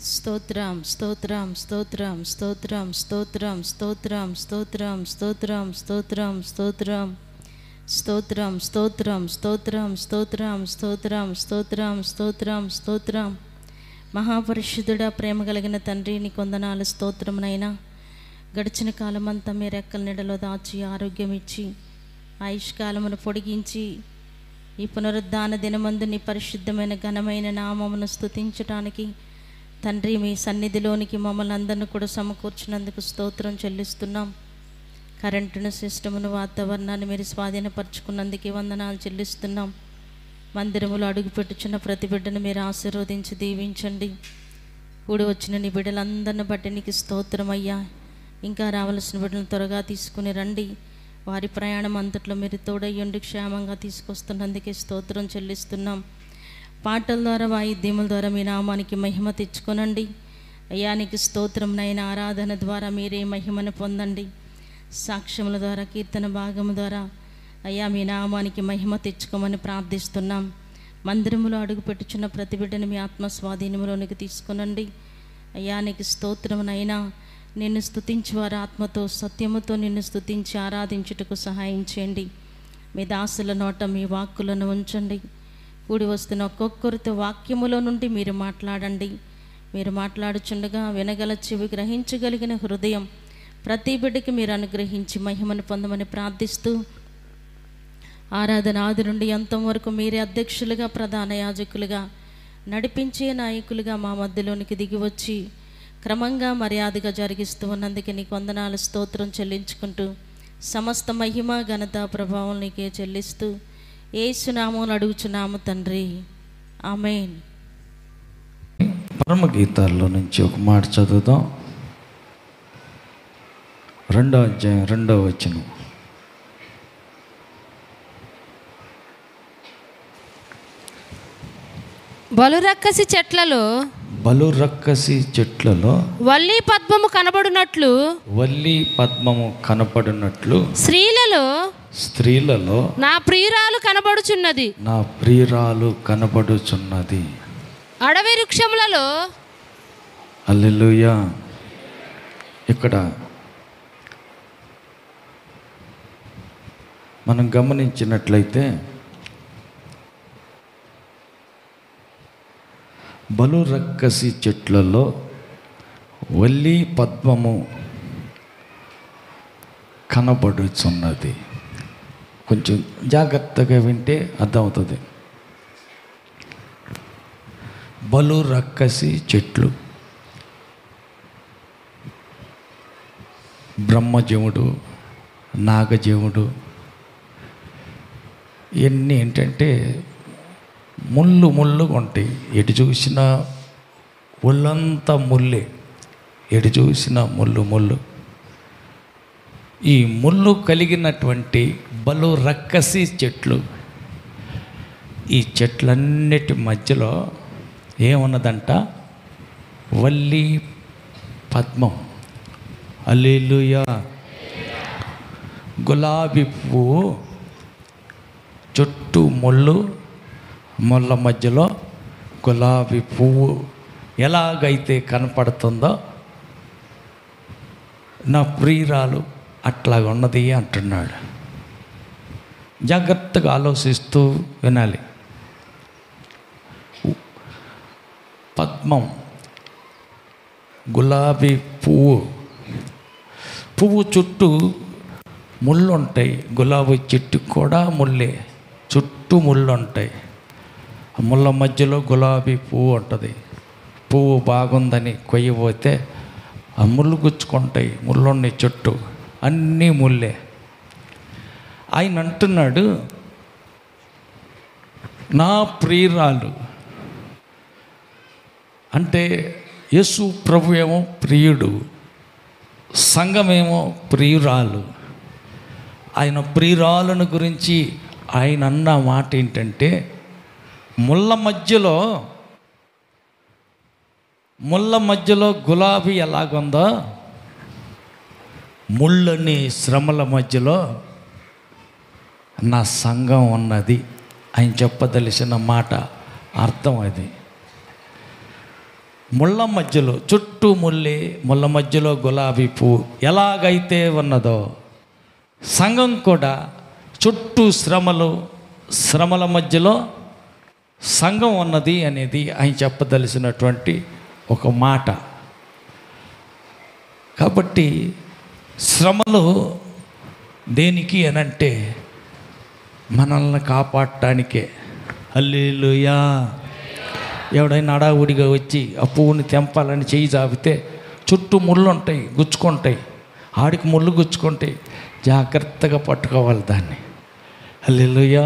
స్తోత్రం స్తోత్రం స్తోత్రం స్తోత్రం స్తోత్రం స్తోత్రం స్తోత్రం స్తోత్రం స్తోత్రం స్తోత్రం స్తోత్రం స్తోత్రం స్తోత్రం స్తోత్రం స్తోత్రం స్తోత్రం స్తోత్రం స్తోత్రం. మహాపరిశుద్ధుడా, ప్రేమ కలిగిన తండ్రి, నీ కొందనాలు స్తోత్రమునైనా. గడిచిన కాలమంతా మీ రెక్కల నీడలో దాచి ఆరోగ్యం ఇచ్చి ఆయుష్కాలమును పొడిగించి ఈ పునరుద్ధాన దినమందు నీ పరిశుద్ధమైన ఘనమైన నామమును స్తుతించటానికి తండ్రి మీ సన్నిధిలోనికి మమ్మల్ని అందరిని కూడా సమకూర్చినందుకు స్తోత్రం చెల్లిస్తున్నాం. కరెంటును, సిస్టమును, వాతావరణాన్ని మీరు స్వాధీనపరచుకున్నందుకు వందనాలు చెల్లిస్తున్నాం. మందిరములో అడుగుపెట్టుచున్న ప్రతి బిడ్డను మీరు ఆశీర్వదించి దీవించండి. కూడి వచ్చిన నీ బిడ్డలందరిని బట్టి నీకు స్తోత్రం అయ్యా. ఇంకా రావాల్సిన బిడ్డలను త్వరగా తీసుకుని రండి. వారి ప్రయాణం అంతట్లో మీరు తోడయ్యుండి క్షేమంగా తీసుకొస్తున్నందుకే స్తోత్రం చెల్లిస్తున్నాం. పాటల ద్వారా, వాయిద్యముల ద్వారా మీ నామానికి మహిమ తెచ్చుకొనండి అయ్యా. నీకు స్తోత్రం నైనా. ఆరాధన ద్వారా మీరే మహిమను పొందండి. సాక్ష్యముల ద్వారా, కీర్తన భాగము ద్వారా అయ్యా మీ నామానికి మహిమ తెచ్చుకోమని ప్రార్థిస్తున్నాం. మందిరములో అడుగుపెట్టుచున్న ప్రతి బిడ్డను మీ ఆత్మ స్వాధీనములోనికి తీసుకునండి అయ్యా. నీకు స్తోత్రమునైనా. నిన్ను స్తుతించి వారు ఆత్మతో సత్యముతో నిన్ను స్తుతించి ఆరాధించుటకు సహాయం చేయండి. మీ దాసుల నోట మీ వాక్కులను ఉంచండి. కూడి వస్తున్న ఒక్కొక్కరితో వాక్యములో నుండి మీరు మాట్లాడండి. మీరు మాట్లాడుచుండగా వినగల చెవి, గ్రహించగలిగిన హృదయం ప్రతి బిడ్డకి మీరు అనుగ్రహించి మహిమను పొందమని ప్రార్థిస్తూ, ఆరాధన ఆది నుండి అంతం వరకు మీరే అధ్యక్షులుగా, ప్రధాన యాజకులుగా, నడిపించే నాయకులుగా మా మధ్యలోనికి దిగి వచ్చి క్రమంగా మర్యాదగా జరిగిస్తూ ఉన్నందుకే నీకు వందనాలు, స్తోత్రం చెల్లించుకుంటూ సమస్త మహిమ, ఘనత, ప్రభావం నీకే చెల్లిస్తూ యేసు నామమున అడుగుచున్నాము తండ్రి, ఆమేన్. పరమగీతాల్లో నుంచి ఒక మాట చదువుదాం. 2వ అధ్యాయం 2వ వచనం. బలురక్కసి చెట్లలో వల్లి పద్మము కనబడునట్లు స్త్రీలలో నా ప్రియురాలు కనబడుచున్నది. అడవి వృక్షములలో. హల్లెలూయా. ఇక్కడ మనం గమనించినట్లయితే బలురక్కసి చెట్లలో వల్లి పద్మము కనబడుచున్నది. కొంచెం జాగ్రత్తగా వింటే అర్థమవుతుంది. బలురక్కసి చెట్లు, బ్రహ్మజముడు, నాగజముడు, ఇవన్నీ ఏంటంటే ముళ్ళుగా ఉంటాయి. ఎటు చూసినా ఒళ్ళంతా ముళ్ళే, ఎటు చూసినా ముళ్ళు. ఈ ముళ్ళు కలిగినటువంటి బలురక్కసి చెట్లు, ఈ చెట్లన్నిటి మధ్యలో ఏమున్నదంట? వల్లి పద్మం. హల్లెలూయా. గులాబీ పువ్వు చుట్టూ ముళ్ళ మధ్యలో గులాబీ పువ్వు ఎలాగైతే కనపడుతుందో నా ప్రియురాలు అట్లాగ ఉన్నది అంటున్నాడు. జాగ్రత్తగా ఆలోచిస్తూ వినాలి. పద్మం, గులాబీ పువ్వు చుట్టూ ముళ్ళు ఉంటాయి. గులాబీ చెట్టు కూడా ముళ్ళే, చుట్టూ ముళ్ళు ఉంటాయి. ముళ్ళ మధ్యలో గులాబీ పువ్వు ఉంటుంది. పువ్వు బాగుందని కొయ్యబోతే ఆ ముళ్ళు గుచ్చుకుంటాయి. ముళ్ళున్నాయి చుట్టూ, అన్నీ ముళ్ళే. ఆయన అంటున్నాడు, నా ప్రియురాలు అంటే యేసు ప్రభు ఏమో ప్రియుడు, సంఘమేమో ప్రియురాలు. ఆయన ప్రియురాలను గురించి ఆయన అన్న మాట ఏంటంటే, ముళ్ళ మధ్యలో గులాబీ ఎలాగుందో, ముళ్ళని శ్రమల మధ్యలో నా సంఘం ఉన్నది ఆయన చెప్పదలిసిన మాట అర్థం అది. ముళ్ళ మధ్యలో, చుట్టూ ముళ్ళ మధ్యలో గులాబీ పువ్వు ఎలాగైతే ఉన్నదో సంఘం కూడా చుట్టూ శ్రమల మధ్యలో సంఘం ఉన్నది అనేది ఆయన చెప్పదలిసినటువంటి ఒక మాట. కాబట్టి శ్రమలు దేనికి అనంటే మనల్ని కాపాడటానికే. హల్లెలూయా. ఎవడైనా అడావుడిగా వచ్చి ఆ పువ్వుని తెంపాలని చేయి చాపితే చుట్టూ ముళ్ళు ఉంటాయి, గుచ్చుకుంటాయి. ఆడికి ముళ్ళు గుచ్చుకుంటాయి, జాగ్రత్తగా పట్టుకోవాలి దాన్ని. హల్లెలూయా.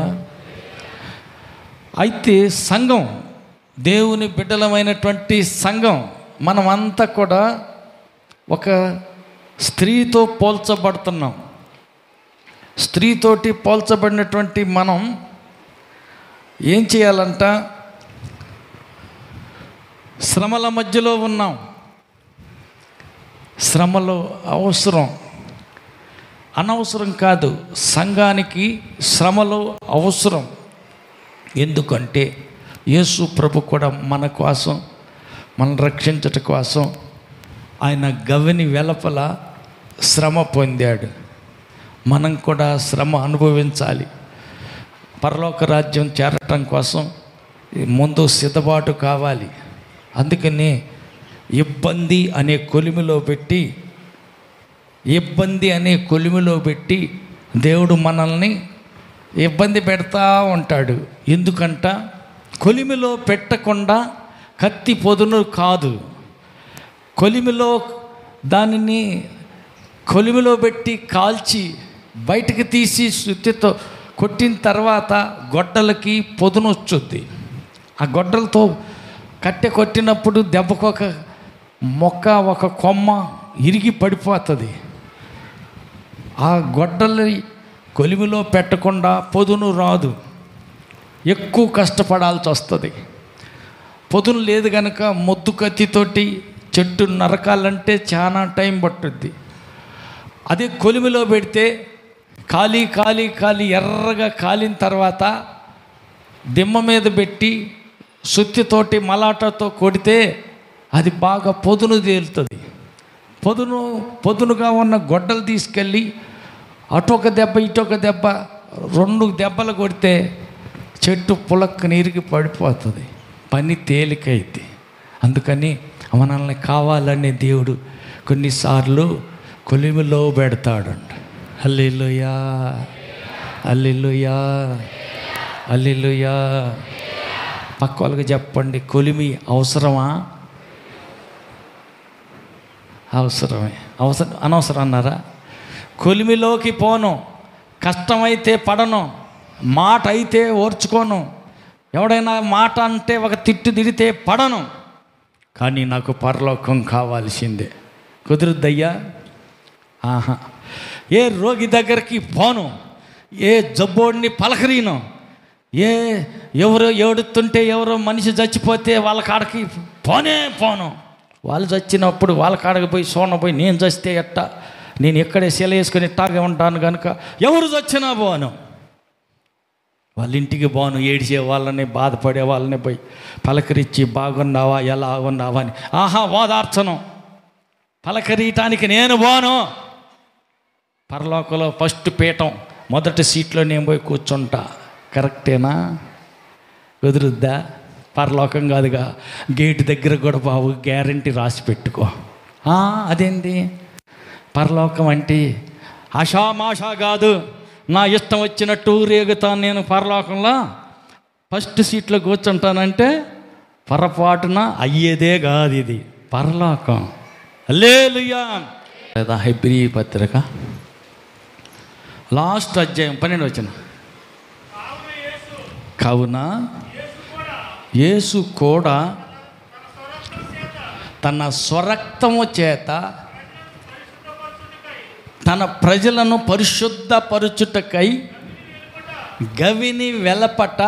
అయితే సంఘం, దేవుని బిడ్డలమైనటువంటి సంఘం, మనమంతా కూడా ఒక స్త్రీతో పోల్చబడుతున్నాం. స్త్రీతోటి పోల్చబడినటువంటి మనం ఏం చేయాలంట? శ్రమల మధ్యలో ఉన్నాం. శ్రమలు అవసరం, అనవసరం కాదు. సంఘానికి శ్రమలు అవసరం. ఎందుకంటే యేసు ప్రభు కూడా మన కోసం, మనం రక్షించటం కోసం ఆయన గవిని వెలపల శ్రమ పొందాడు. మనం కూడా శ్రమ అనుభవించాలి. పరలోక రాజ్యం చేరటం కోసం ముందు సిద్ధపాటు కావాలి. అందుకని ఇబ్బంది అనే కొలిమిలో పెట్టి దేవుడు మనల్ని ఇబ్బంది పెడతా ఉంటాడు. ఎందుకంట? కొలిమిలో పెట్టకుండా కత్తి పొదును కాదు, దానిని కొలిమిలో పెట్టి కాల్చి బయటకు తీసి సుత్తితో కొట్టిన తర్వాత గొడ్డలకి పొదును వచ్చుద్ది. ఆ గొడ్డలతో కట్టె కొట్టినప్పుడు దెబ్బకు ఒక మొక్క, ఒక కొమ్మ ఇరిగి పడిపోతుంది. ఆ గొడ్డలి కొలిమిలో పెట్టకుండా పొదును రాదు, ఎక్కువ కష్టపడాల్సి వస్తుంది. పొదును లేదు కనుక మొద్దు కత్తితోటి చెట్టు నరకాలంటే చాలా టైం పట్టుద్ది. అదే కొలిమిలో పెడితే కాలి ఎర్రగా కాలిన తర్వాత దిమ్మ మీద పెట్టి సుత్తితోటి మలాటతో కొడితే అది బాగా పొదును తేలుతుంది. పొదునుగా ఉన్న గొడ్డలు తీసుకెళ్ళి అటొక దెబ్బ ఇటొక దెబ్బ 2 దెబ్బలు కొడితే చెట్టు పులక్క నీరుకి పడిపోతుంది, పని తేలికైద్ది. అందుకని మనల్ని కావాలనే దేవుడు కొన్నిసార్లు కొలిమిలో పెడతాడంట. హల్లెలూయా, హల్లెలూయా, హల్లెలూయా. పక్క వాళ్ళకి చెప్పండి, కొలిమి అవసరమా? అవసరమే. అనవసరం అన్నారా? కొలిమిలోకి పోను, కష్టమైతే పడను, మాట అయితే ఓర్చుకోను. ఎవడైనా మాట అంటే ఒక తిట్టు తిడితే పడను. కానీ నాకు పరలోకం కావాల్సిందే. కుదురుద్దయ్యా? ఆహా. ఏ రోగి దగ్గరికి పోను, ఏ జబ్బోడిని పలకరీను, ఎవరో ఏడుతుంటే, ఎవరో మనిషి చచ్చిపోతే వాళ్ళ కాడకి పోను. వాళ్ళు చచ్చినప్పుడు వాళ్ళ కాడకి పోయి పోయి నేను చస్తే ఎట్టా, నేను ఎక్కడే శిల వేసుకొని ఇట్టాగే ఉంటాను కనుక ఎవరు చచ్చినా పోను. వాళ్ళ ఇంటికి పోను, ఏడిచే వాళ్ళని, బాధపడే వాళ్ళని పోయి పలకరించి బాగున్నావా, ఎలా ఉన్నావా అని ఓదార్చను. పలకరీయటానికి నేను పోను. పరలోకంలో ఫస్ట్ పీఠం, మొదటి సీట్లో నేను పోయి కూర్చుంటా. కరెక్టేనా? కుదురుద్దా? పరలోకం కాదుగా, గేటు దగ్గర కూడా బాబు గ్యారంటీ రాసి పెట్టుకో. అదేంటి పరలోకం అంటే? ఆషామాషా కాదు, నా ఇష్టం వచ్చినట్టు రేగుతాను నేను పరలోకంలో. ఫస్ట్ సీట్లో కూర్చుంటానంటే పొరపాటున అయ్యేదే కాదు ఇది పరలోకం. హల్లెలూయా. లేదా హెబ్రీ పత్రిక లాస్ట్ అధ్యాయం 12 వచనం. కావున యేసు కూడా తన స్వరక్తము చేత తన ప్రజలను పరిశుద్ధపరచుటకై గవిని వెలపట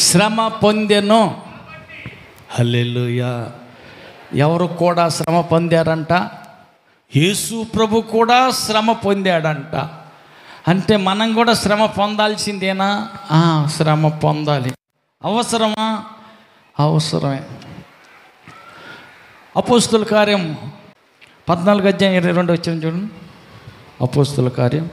శ్రమ పొందెను. హల్లెలూయా. ఎవరు కూడా శ్రమ పొందారంట? యేసు ప్రభు కూడా శ్రమ పొందాడంట. అంటే మనం కూడా శ్రమ పొందాల్సిందేనా? శ్రమ పొందాలి. అవసరమా? అవసరమే. అపోస్తుల కార్యం 14:22 వచ్చింది చూడండి. అపోస్తుల కార్యం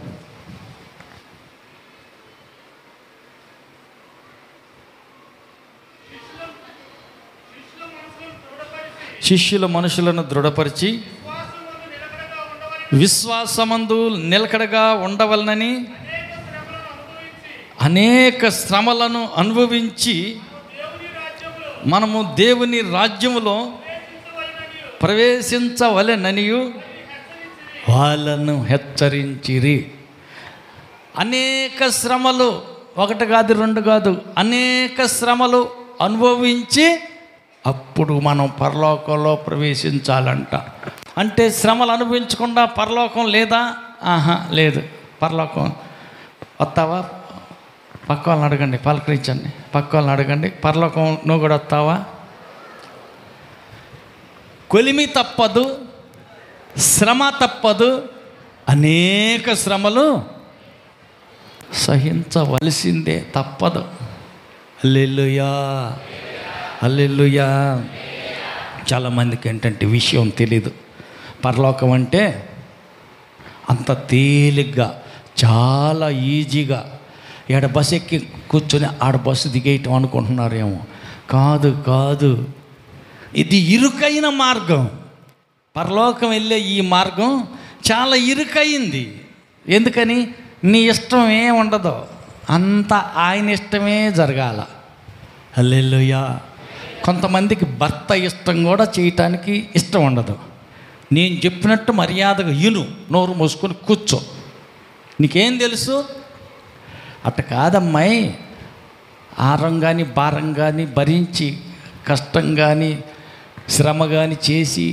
శిష్యుల మనుషులను దృఢపరిచి విశ్వాసమందు నిలకడగా ఉండవలనని అనేక శ్రమలను అనుభవించి మనము దేవుని రాజ్యములో ప్రవేశించవలెననియు వాళ్ళను హెచ్చరించిరి. అనేక శ్రమలు, ఒకటి కాదు రెండు కాదు, అనేక శ్రమలు అనుభవించి అప్పుడు మనం పరలోకంలో ప్రవేశించాలంట. అంటే శ్రమలు అనుభవించకుండా పరలోకం లేదా? లేదు. పరలోకం వస్తావా? పక్క వాళ్ళని అడగండి, పలకరించండి. పక్క వాళ్ళని అడగండి, పరలోకం నువ్వు కూడా వస్తావా? కొలిమి తప్పదు, శ్రమ తప్పదు, అనేక శ్రమలు సహించవలసిందే, తప్పదు. హల్లెలూయా, హల్లెలూయా. చాలామందికి ఏంటంటే విషయం తెలీదు. పరలోకం అంటే అంత తేలిగ్గా, చాలా ఈజీగా ఈడ బస్సు ఎక్కి కూర్చొని ఆడ బస్సు దిగేయటం అనుకుంటున్నారేమో. కాదు కాదు, ఇది ఇరుకైన మార్గం. పరలోకం వెళ్ళే ఈ మార్గం చాలా ఇరుకైంది. ఎందుకని? నీ ఇష్టం ఏం ఉండదు, అంతా ఆయన ఇష్టమే జరగాల. హల్లెలూయా. కొంతమందికి భర్త ఇష్టం కూడా చేయటానికి ఇష్టం ఉండదు. నేను చెప్పినట్టు మర్యాదగా ఇను, నోరు మూసుకొని కూర్చో. నీకేం తెలుసు? అట్ట కాదమ్మాయి, ఆరం కానీ భారం కానీ భరించి, కష్టం కానీ శ్రమ కానీ చేసి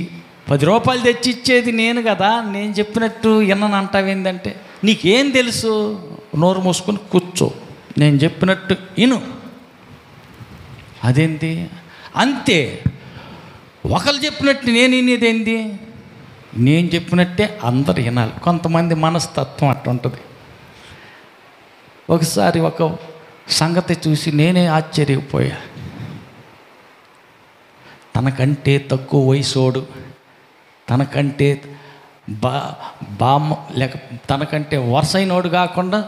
10 రూపాయలు తెచ్చి ఇచ్చేది నేను కదా, నేను చెప్పినట్టు వినను అంటావేందంటే, నీకేం తెలుసు? నోరు మూసుకొని కూర్చో, నేను చెప్పినట్టు ఇను. అదేంటి? అంతే. ఒకరు చెప్పినట్టు నేను వినేదేంది? నేను చెప్పినట్టే అందరు వినాలి. కొంతమంది మనస్తత్వం అట్టుంటుంది. ఒకసారి ఒక సంగతి చూసి నేనే ఆశ్చర్యపోయా. తనకంటే తక్కువ వయసోడు, తనకంటే బామ్మ లేక తనకంటే వరుసైనోడు కాకుండా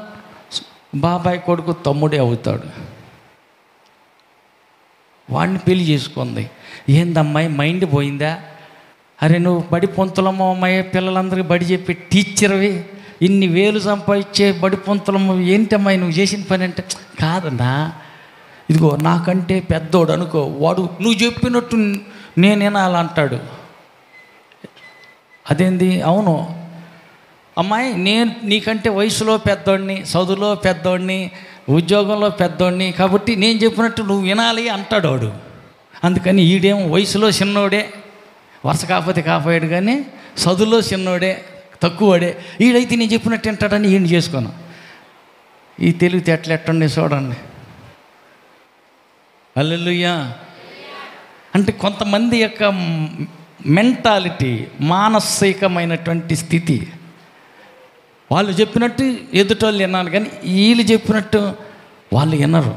బాబాయ్ కొడుకు తమ్ముడే అవుతాడు. వాడిని పెళ్లి చేసుకుంది. ఏందమ్మాయి మైండ్ పోయిందా? అరే నువ్వు బడి పొంతులమ్మ అమ్మాయి, పిల్లలందరికీ బడి చెప్పి టీచర్వి, ఇన్ని వేలు సంపాదించే బడి పొంతులమ్మ, ఏంటమ్మాయి నువ్వు చేసిన పని అంటే, కాదన్నా ఇదిగో నాకంటే పెద్దోడు అనుకో, వాడు నువ్వు చెప్పినట్టు నేనేనాలంటాడు. అదేంది? అవును అమ్మాయి, నేను నీకంటే వయసులో పెద్దోడిని, చదువులో పెద్దోడిని, ఉద్యోగంలో పెద్దోడిని, కాబట్టి నేను చెప్పినట్టు నువ్వు వినాలి అంటాడు వాడు. అందుకని ఈడేమో వయసులో చిన్నోడే, వరుస కాకపోతే కాపాడు, కానీ చదువులో చిన్నోడే, తక్కువడే. ఈడైతే నేను చెప్పినట్టు వింటాడని ఈయన చేసుకోను. ఈ తెలివితేటలు ఎట్టండి చూడండి. హల్లెలూయా. అంటే కొంతమంది యొక్క మెంటాలిటీ, మానసికమైనటువంటి స్థితి, వాళ్ళు చెప్పినట్టు ఎదుటోళ్ళు విన్నారు, కానీ వీళ్ళు చెప్పినట్టు వాళ్ళు వినరు.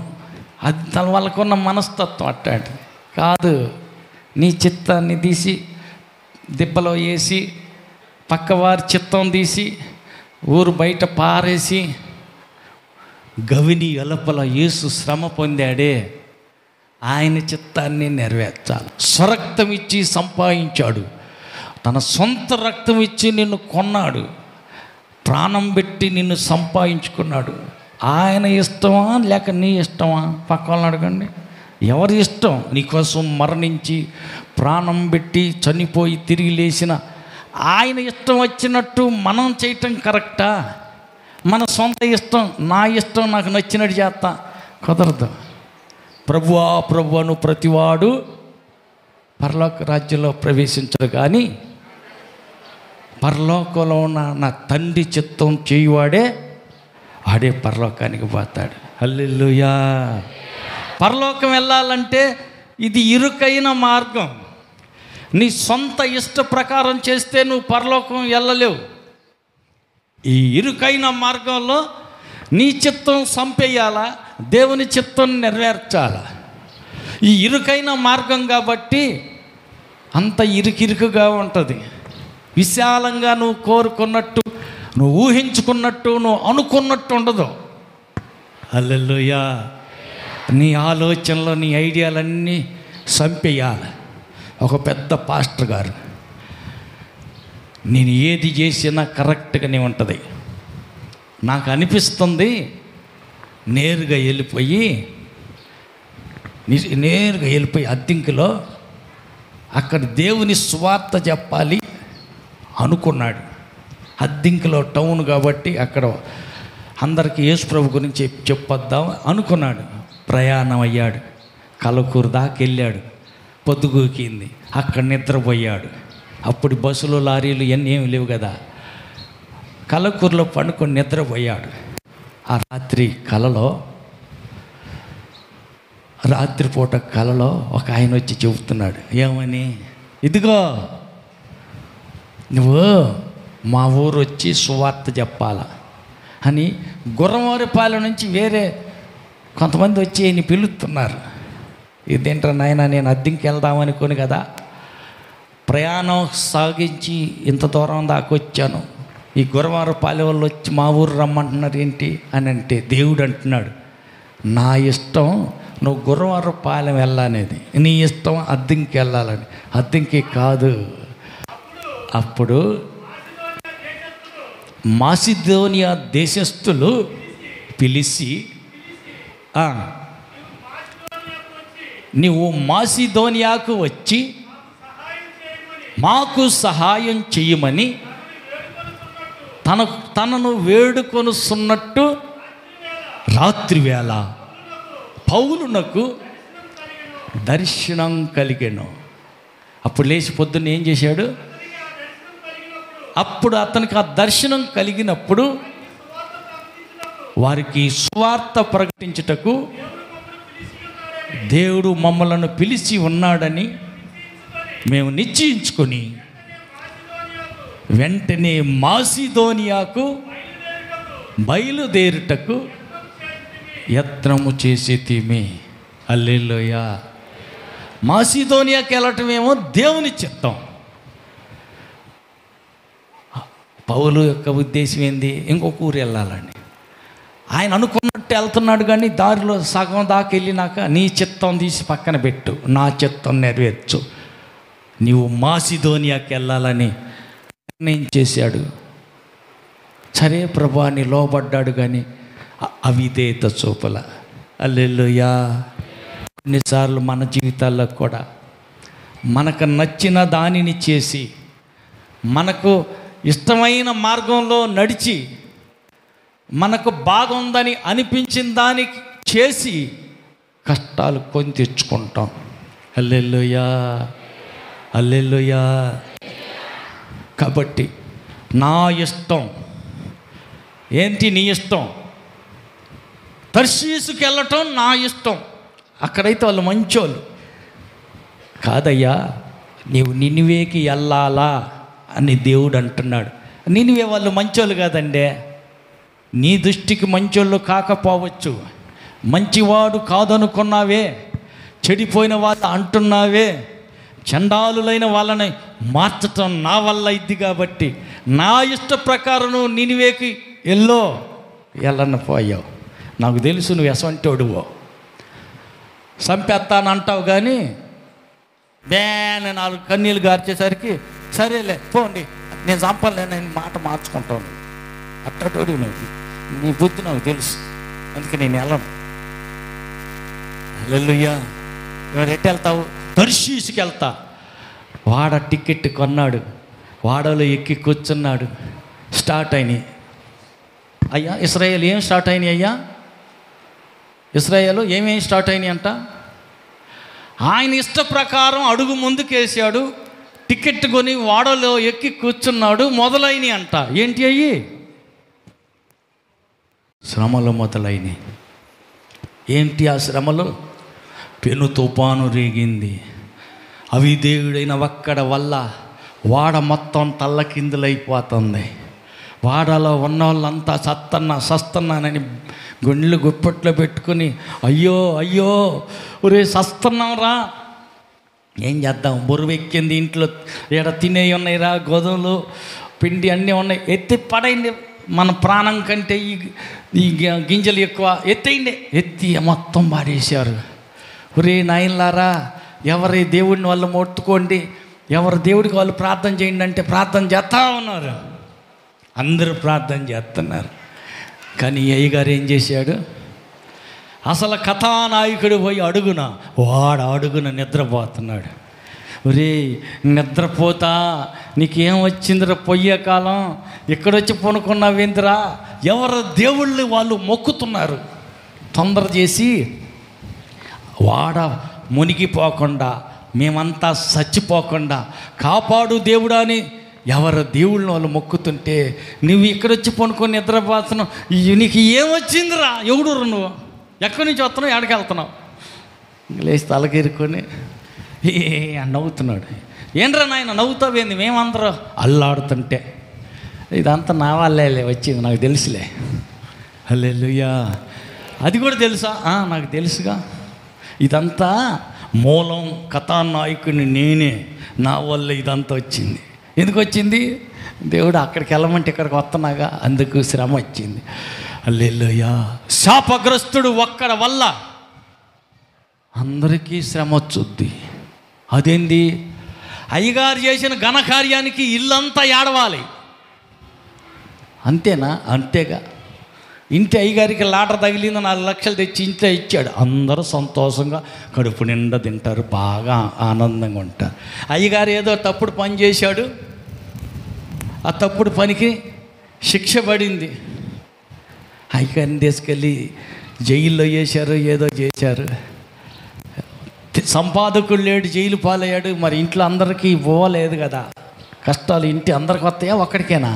అది వాళ్ళకున్న మనస్తత్వం అట్లాంటిది కాదు. నీ చిత్తాన్ని తీసి దిబ్బలో వేసి, పక్కవారి చిత్తం తీసి ఊరు బయట పారేసి, గవిని వెలుపల యేసు శ్రమ పొందాడే, ఆయన చిత్తాన్ని నెరవేర్చాలి. స్వరక్తం ఇచ్చి సంపాదించాడు, తన సొంత రక్తం ఇచ్చి నిన్ను కొన్నాడు, ప్రాణం పెట్టి నిన్ను సంపాదించుకున్నాడు. ఆయన ఇష్టమా లేక నీ ఇష్టమా? పక్క వాళ్ళని అడగండి. ఎవరి ఇష్టం? నీకోసం మరణించి ప్రాణం పెట్టి చనిపోయి తిరిగి లేచిన ఆయన ఇష్టం వచ్చినట్టు మనం చేయటం కరెక్టా? మన సొంత ఇష్టం, నా ఇష్టం నాకు నచ్చినట్టు చేస్తా, కుదరదు. ప్రభువా ప్రభువను ప్రతివాడు పరలోక రాజ్యంలో ప్రవేశించడు, కానీ పరలోకంలో ఉన్న నా తండ్రి చిత్తం చేయువాడే ఆడే పరలోకానికి పోతాడు. హల్లెలూయా. పరలోకం వెళ్ళాలంటే ఇది ఇరుకైన మార్గం. నీ సొంత ఇష్ట ప్రకారం చేస్తే నువ్వు పరలోకం వెళ్ళలేవు. ఈ ఇరుకైన మార్గంలో నీ చిత్తం సంపేయాలా, దేవుని చిత్తం నెరవేర్చాలా. ఈ ఇరుకైన మార్గం కాబట్టి అంత ఇరుకిరుకుగా ఉంటుంది. విశాలంగా నువ్వు కోరుకున్నట్టు, నువ్వు ఊహించుకున్నట్టు, నువ్వు అనుకున్నట్టు ఉండదు. హల్లెలూయా. నీ ఆలోచనలో నీ ఐడియాలన్నీ చంపేయాలి. ఒక పెద్ద పాస్టర్ గారు, నేను ఏది చేసినా కరెక్ట్గానే ఉంటుంది, నాకు అనిపిస్తుంది నేరుగా వెళ్ళిపోయి అద్దెంకిలో అక్కడ దేవుని సువార్త చెప్పాలి అనుకున్నాడు. అద్దెంకిలో టౌన్ కాబట్టి అక్కడ అందరికీ యేసు ప్రభు గురించి చెప్పొద్దాం అనుకున్నాడు. ప్రయాణం అయ్యాడు, కలకూరు దాకా వెళ్ళాడు, పొద్దుగూకింది, అక్కడ నిద్రపోయాడు. అప్పుడు బస్సులు లారీలు ఇవన్నీ ఏమి లేవు కదా. కలకూరులో పండుకొని నిద్రపోయాడు. ఆ రాత్రిపూట కలలో ఒక ఆయన వచ్చి చెబుతున్నాడు, ఏమని, ఇదిగో నువ్వు మా ఊరు వచ్చి సువార్త చెప్పాలా అని గుర్రవారిపాలెం నుంచి వేరే కొంతమంది వచ్చి ఈయన పిలుస్తున్నారు. ఇదేంటో నాయన, నేను అద్దెంకి వెళ్దామనుకోని కదా ప్రయాణం సాగించి ఇంత దూరం దాకా వచ్చాను, ఈ గుర్రవారిపాలెం వాళ్ళు వచ్చి మా ఊరు రమ్మంటున్నారు ఏంటి అని అంటే, దేవుడు అంటున్నాడు, నా ఇష్టం నువ్వు గుర్రవారిపాలెం వెళ్ళాలనేది, నీ ఇష్టం అద్దెంకి వెళ్ళాలని. అద్దెంకి కాదు. అప్పుడు మాసిదోనియా దేశస్థులు పిలిచి, నీవు మాసిదోనియాకు వచ్చి మాకు సహాయం చేయమని తనను వేడుకొనుస్తున్నట్టు రాత్రివేళ పౌలునకు దర్శనం కలిగెను. అప్పుడు లేచి పొద్దున్న ఏం చేశాడు, అప్పుడు అతనికి ఆ దర్శనం కలిగినప్పుడు వారికి సువార్త ప్రకటించుటకు దేవుడు మమ్మలను పిలిచి ఉన్నాడని మేము నిశ్చయించుకొని వెంటనే మాసిదోనియాకు బయలుదేరుటకు యత్నము చేసేతిమి. హల్లెలూయా. మాసిదోనియాకి వెళ్ళటమేమో దేవుని చిత్తం. పౌలు యొక్క ఉద్దేశం ఏంది, ఇంకొక ఊరు వెళ్ళాలని. ఆయన అనుకున్నట్టు వెళ్తున్నాడు, కానీ దారిలో సగం దాకా వెళ్ళినాక నీ చిత్తం తీసి పక్కన పెట్టు, నా చిత్తం నెరవేర్చు, నీవు మాసిదోనియాకి వెళ్ళాలని నిర్ణయం చేశాడు. సరే ప్రభా అని లోబడ్డాడు, కానీ అవిధేయత చూపల. హల్లెలూయా. కొన్నిసార్లు మన జీవితాల్లో కూడా మనకు నచ్చిన దానిని చేసి, మనకు ఇష్టమైన మార్గంలో నడిచి, మనకు బాగుందని అనిపించిన దానికి చేసి కష్టాలు కొని తెచ్చుకుంటాం. హల్లెలూయా, హల్లెలూయా. కాబట్టి నా ఇష్టం ఏంటి, నీ ఇష్టం. తర్షీసుకి వెళ్ళటం నా ఇష్టం. అక్కడైతే వాళ్ళు మంచోళ్ళు కాదయ్యా, నీవు నినివేకి వెళ్ళాలా అని దేవుడు అంటున్నాడు. నినివే వాళ్ళు మంచోళ్ళు కాదండి, నీ దృష్టికి మంచోళ్ళు కాకపోవచ్చు, మంచివాడు కాదనుకున్నావే, చెడిపోయిన వాళ్ళు అంటున్నావే, చండాలులైన వాళ్ళని మార్చటం నా వల్ల అయింది కాబట్టి నా ఇష్ట ప్రకారం నువ్వు నినివేకి వెళ్ళను పోయావు. నాకు తెలుసు నువ్వు ఎసంటోడువో, చంపేస్తానంటావు, కానీ నేను 4 కన్నీళ్ళు గార్చేసరికి సరేలే పోండి, నేను చంపలేనని మాట మార్చుకుంటాను. అట్టటోడు నువ్వు, నీ బుద్ధి నాకు తెలుసు, అందుకే నేను వెళ్ళను. హల్లెలూయా. ఎటు వెళ్తావు? తర్షీసుకి వెళ్తా. వాడ టికెట్ కొన్నాడు, వాడలో ఎక్కి కూర్చున్నాడు. స్టార్ట్ అయినాయి. అయ్యా ఇశ్రాయేల్ ఏం స్టార్ట్ అయినాయి అయ్యా? ఇశ్రాయేలు ఏమేమి స్టార్ట్ అయినాయి అంట? ఆయన ఇష్ట ప్రకారం అడుగు ముందుకేసాడు, టికెట్ కొని వాడలో ఎక్కి కూర్చున్నాడు, మొదలైనవి అంట. ఏంటి అయ్యి? శ్రమలు మొదలైనవి. ఏంటి ఆ శ్రమలు? పెను తుఫాను రేగింది. అవిధేయుడైన ఒక్కడ వల్ల వాడ మొత్తం తల్లకిందులైపోతుంది. వాడలో ఉన్న వాళ్ళంతా సస్తున్నానని గుండెలు గుప్పట్లో పెట్టుకుని అయ్యో అయ్యో ఒరే సస్తున్నారా ఏం చేద్దాం, బరువు ఎక్కింది, ఇంట్లో ఏడ తినేవి ఉన్నాయిరా, గోధుమలు పిండి అన్నీ ఉన్నాయి, ఎత్తి పడైంది. మన ప్రాణం కంటే ఈ గింజలు ఎక్కువ, ఎత్తేయండి. ఎత్తి మొత్తం పాడేశారు. ఒరే నాయనలారా, ఎవరి దేవుడిని వాళ్ళు మొట్టుకోండి, ఎవరి దేవుడికి వాళ్ళు ప్రార్థన చేయండి అంటే ప్రార్థన చేస్తూ ఉన్నారు. అందరూ ప్రార్థన చేస్తున్నారు. కానీ అయ్యగారు ఏం చేశాడు? అసలు కథానాయకుడు పోయి అడుగున నిద్రపోతున్నాడు. ఒరే నిద్రపోతా, నీకేం వచ్చిందిరా పొయ్యే కాలం, ఇక్కడొచ్చి పనుకున్నావేంద్రా, ఎవరు దేవుళ్ళు వాళ్ళు మొక్కుతున్నారు. తొందర చేసి వాడ మునిగిపోకుండా, మేమంతా చచ్చిపోకుండా కాపాడు దేవుడా అని ఎవరు దేవుళ్ళని వాళ్ళు మొక్కుతుంటే నువ్వు ఇక్కడొచ్చి పనుకొని నిద్రపోతున్నావు. నీకు ఏమొచ్చిందిరా, ఎవడు నువ్వు, ఎక్కడి నుంచి వస్తున్నావు, ఎక్కడికి వెళ్తున్నావు? లేచి తలకేరుకొని నవ్వుతున్నాడు. ఏంట్రా నాయన నవ్వుతావేంది, మేమందరూ అల్లాడుతుంటే. ఇదంతా నా వాళ్ళే వచ్చింది, నాకు తెలుసులే. హల్లెలూయా. అది కూడా తెలుసా? నాకు తెలుసుగా. ఇదంతా మూలం కథానాయకుడిని నేనే, నా వల్ల ఇదంతా వచ్చింది. ఎందుకు వచ్చింది? దేవుడు అక్కడికి వెళ్ళమంటే ఇక్కడికి వస్తున్నాగా, అందుకు శ్రమ వచ్చింది. హల్లెలూయా. శాపగ్రస్తుడు ఒక్కడి వల్ల అందరికీ శ్రమ వచ్చుద్ది. అదేంది? అయ్యగారు చేసిన ఘనకార్యానికి ఇల్లంతా ఏడవాలి, అంతేనా? అంతేగా. ఇంటి అయ్యగారికి లాటర్ తగిలింది, 4 లక్షలు తెచ్చి ఇంట్లో ఇచ్చాడు, అందరూ సంతోషంగా కడుపు నిండా తింటారు, బాగా ఆనందంగా ఉంటారు. అయ్యగారు ఏదో తప్పుడు పని చేశాడు, ఆ తప్పుడు పనికి శిక్ష పడింది. అయ్యగారిని తీసుకెళ్ళి జైల్లో వేశారు, ఏదో చేశారు. సంపాదకుడు లేడు, జైలు పాలయ్యాడు. మరి ఇంట్లో అందరికీ పోలేదు కదా, కష్టాలు ఇంటి అందరికి వస్తాయా, ఒక్కడికేనా?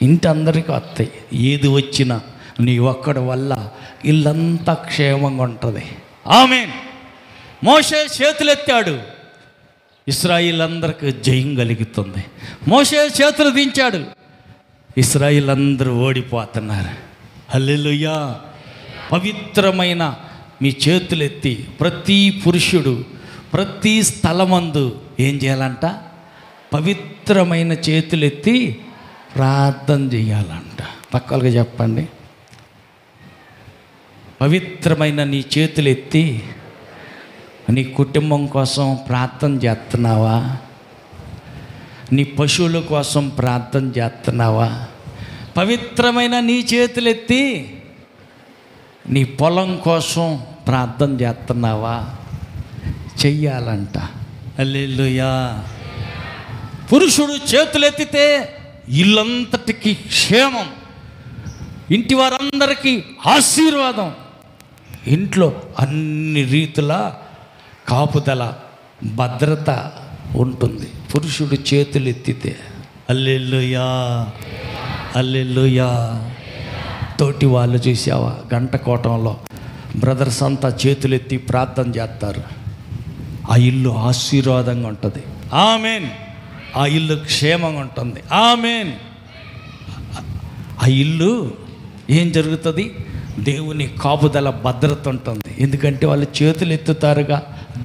ఇంటి అందరికీ వస్తాయి. ఏది వచ్చినా నీ ఒక్కడి వల్ల ఇల్లంతా క్షేమంగా ఉంటుంది. ఆమేన్. మోషే చేతులెత్తాడు, ఇశ్రాయేలు అందరికి జయం కలుగుతుంది. మోషే చేతులు దించాడు, ఇశ్రాయేలు అందరూ ఓడిపోతున్నారు. హల్లెలూయా. పవిత్రమైన మీ చేతులెత్తి ప్రతి పురుషుడు ప్రతి స్థలమందు ఏం చేయాలంట? పవిత్రమైన చేతులెత్తి ప్రార్థన చేయాలంట. పక్కలుగా చెప్పండి. పవిత్రమైన నీ చేతులెత్తి నీ కుటుంబం కోసం ప్రార్థన చేస్తున్నావా? నీ పశువుల కోసం ప్రార్థన చేస్తున్నావా? పవిత్రమైన నీ చేతులెత్తి నీ పొలం కోసం ప్రార్థన చేస్తున్నావా? చెయ్యాలంట. హల్లెలూయా. పురుషుడు చేతులెత్తితే ఇల్లంతటికి క్షేమం, ఇంటి వారందరికీ ఆశీర్వాదం, ఇంట్లో అన్ని రీతుల కాపుదల భద్రత ఉంటుంది. పురుషుడు చేతులెత్తితే. హల్లెలూయా. హల్లెలూయా. తోటి వాళ్ళు చూసావా, గంట కోటంలో బ్రదర్స్ అంతా చేతులెత్తి ప్రార్థన చేస్తారు. ఆ ఇల్లు ఆశీర్వాదంగా ఉంటుంది. ఆమేన్. ఆ ఇల్లు క్షేమంగా ఉంటుంది. ఆమేన్. ఆ ఇల్లు ఏం జరుగుతుంది? దేవుని కాపుదల భద్రత ఉంటుంది. ఎందుకంటే వాళ్ళు చేతులు ఎత్తుతారుగా.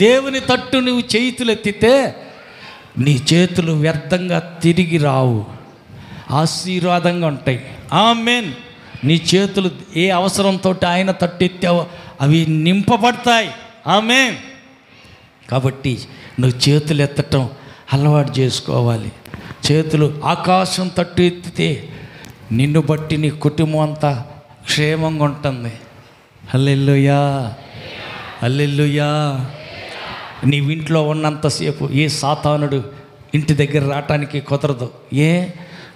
దేవుని తట్టు నువ్వు చేతులు ఎత్తితే నీ చేతులు వ్యర్థంగా తిరిగి రావు, ఆశీర్వాదంగా ఉంటాయి. ఆమేన్. నీ చేతులు ఏ అవసరంతో ఆయన తట్టు ఎత్తావో అవి నింపబడతాయి. ఆమేన్. కాబట్టి నువ్వు చేతులు ఎత్తటం అలవాటు చేసుకోవాలి. చేతులు ఆకాశం తట్టు ఎత్తితే నిన్ను బట్టి నీ కుటుంబం అంతా క్షేమంగా ఉంటుంది. హల్లెలూయా. హల్లెలూయా. నీవింట్లో ఉన్నంతసేపు ఏ సాతానుడు ఇంటి దగ్గర రావటానికి కుదరదు.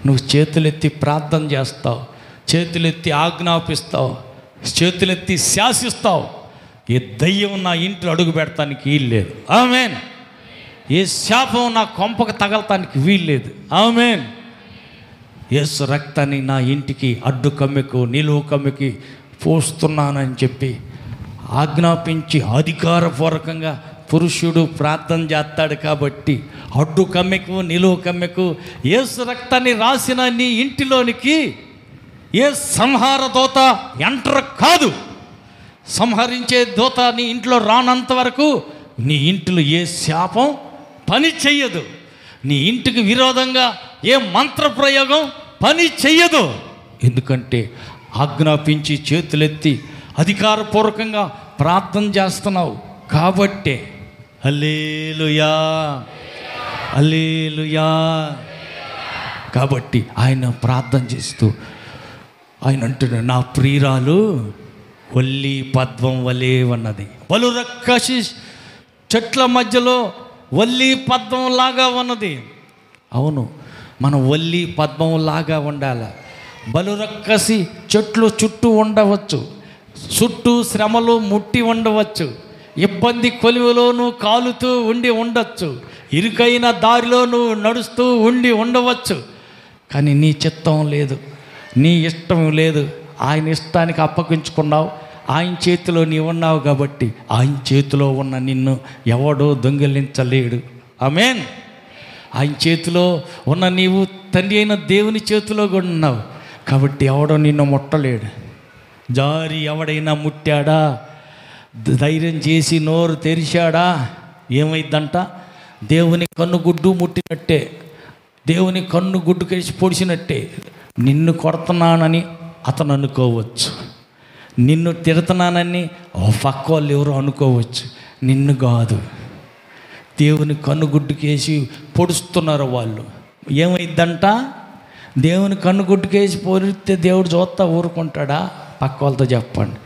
నువ్వు చేతులెత్తి ప్రార్థన చేస్తావు, చేతులెత్తి ఆజ్ఞాపిస్తావు, చేతులెత్తి శాసిస్తావు. ఏ దయ్యం నా ఇంట్లో అడుగు పెడతానికి వీల్లేదు. ఆమేన్. ఏ శాపం నా కొంపకు తగలటానికి వీల్లేదు. ఆమేన్. యేసు రక్తాన్ని నా ఇంటికి అడ్డు కమ్మెకు నిలువు కమ్మెకి పోస్తున్నానని చెప్పి ఆజ్ఞాపించి అధికారపూర్వకంగా పురుషుడు ప్రార్థన చేస్తాడు. కాబట్టి అడ్డు కమ్మెకు నిలువు కమ్మెకు యేసు రక్తాన్ని రాసిన నీ ఇంటిలోనికి ఏ సంహార దూత ఎంటర్ కాదు. సంహరించే దూత నీ ఇంట్లో రానంత వరకు నీ ఇంటిలో ఏ శాపం పని చెయ్యదు. నీ ఇంటికి విరోధంగా ఏ మంత్రప్రయోగం పని చెయ్యదు. ఎందుకంటే ఆజ్ఞాపించి చేతులెత్తి అధికారపూర్వకంగా ప్రార్థన చేస్తున్నావు కాబట్టే. హల్లెలూయా, హల్లెలూయా. కాబట్టి ఆయన ప్రార్థన చేస్తూ ఆయన అంటున్నాడు, నా ప్రియురాలు వల్లి పద్మం వలే ఉన్నది. బలురక్కసి చెట్ల మధ్యలో వల్లి పద్మం లాగా ఉన్నది. అవును, మనం వల్లి పద్మం లాగా ఉండాలి. బలురక్కసి చెట్లు చుట్టూ ఉండవచ్చు, చుట్టూ శ్రమలు ముట్టి ఉండవచ్చు, ఇబ్బంది కొలువులోనూ కాలుతూ ఉండొచ్చు, ఇరుకైన దారిలో నువ్వు నడుస్తూ ఉండవచ్చు. కానీ నీ చిత్తం లేదు, నీ ఇష్టం లేదు. ఆయన ఇష్టానికి అప్పగించుకున్నావు. ఆయన చేతిలో నీవు ఉన్నావు కాబట్టి ఆయన చేతిలో ఉన్న నిన్ను ఎవడో దొంగిలించలేడు. ఆమేన్. ఆయన చేతిలో ఉన్న నీవు తండ్రి అయిన దేవుని చేతిలో కూడా ఉన్నావు కాబట్టి ఎవడో నిన్ను ముట్టలేడు. జారి ఎవడైనా ముట్టాడా, ధైర్యం చేసి నోరు తెరిచాడా, ఏమైందంట? దేవుని కన్నుగుడ్డు ముట్టినట్టే, దేవుని కన్నుగుడ్డు కేసి పొడిచినట్టే. నిన్ను కొడుతున్నానని అతను అనుకోవచ్చు, నిన్ను తిడుతున్నానని పక్క వాళ్ళు ఎవరో అనుకోవచ్చు. నిన్ను కాదు, దేవుని కన్నుగుడ్డుకేసి పొడుస్తున్నారు వాళ్ళు. ఏమైందంట? దేవుని కన్నుగుడ్డుకేసి పొడిస్తే దేవుడు చూస్తా ఊరుకుంటాడా? పక్క వాళ్ళతో చెప్పండి.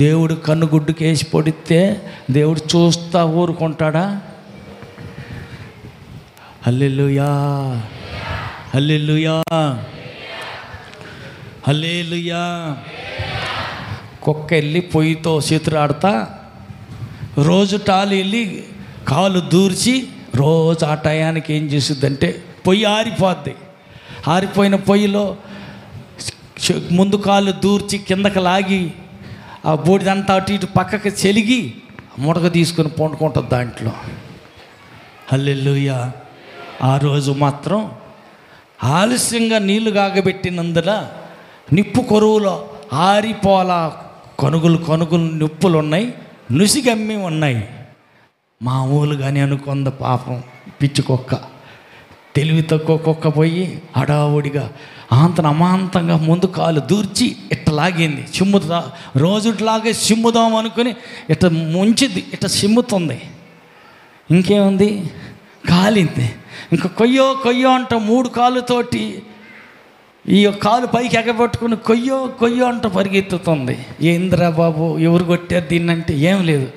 దేవుడు కన్నుగుడ్డుకేసి పొడిస్తే దేవుడు చూస్తా ఊరుకుంటాడా? హల్లెలూయా, హల్లెలూయా, హల్లెలూయా. కుక్క వెళ్ళి పొయ్యితో చేతులాడుతా రోజు టాలు వెళ్ళి కాలు దూర్చి రోజు ఆ టయానికి ఏం చేస్తుందంటే పొయ్యి ఆరిపోద్ది. ఆరిపోయిన పొయ్యిలో ముందు కాలు దూర్చి కిందకి లాగి ఆ బూడిదంతా అటు ఇటు పక్కకి చెలిగి ముడక తీసుకొని పండుకుంటుంది దాంట్లో. హల్లెలూయా. ఆ రోజు మాత్రం ఆలస్యంగా నీళ్లు కాగబెట్టినందున నిప్పు కొరువులో ఆరిపోలా కనుగులు నిప్పులు ఉన్నాయి, నుసిగమ్మి ఉన్నాయి. మామూలుగానే అనుకుంది పాపం పిచ్చి కుక్క, తెలివి తక్కువ కుక్క పోయి హడావుడిగా అమాంతంగా ముందు కాలు దూర్చి ఇట్ట లాగింది. రోజులాగే చిమ్ముదాం అనుకుని ఇట్ట ముంచిది, ఇట్ట చిమ్ముతుంది. ఇంకేముంది, కాలింది. ఇంకా కొయ్యో అంట 3 కాళ్ళతోటి ఈ కాలు పైకి ఎగబెట్టుకుని కొయ్యో అంట పరిగెత్తుతుంది. ఏంద్రా బాబు, ఎవరు కొట్టారు దీన్నంటే ఏం లేదు,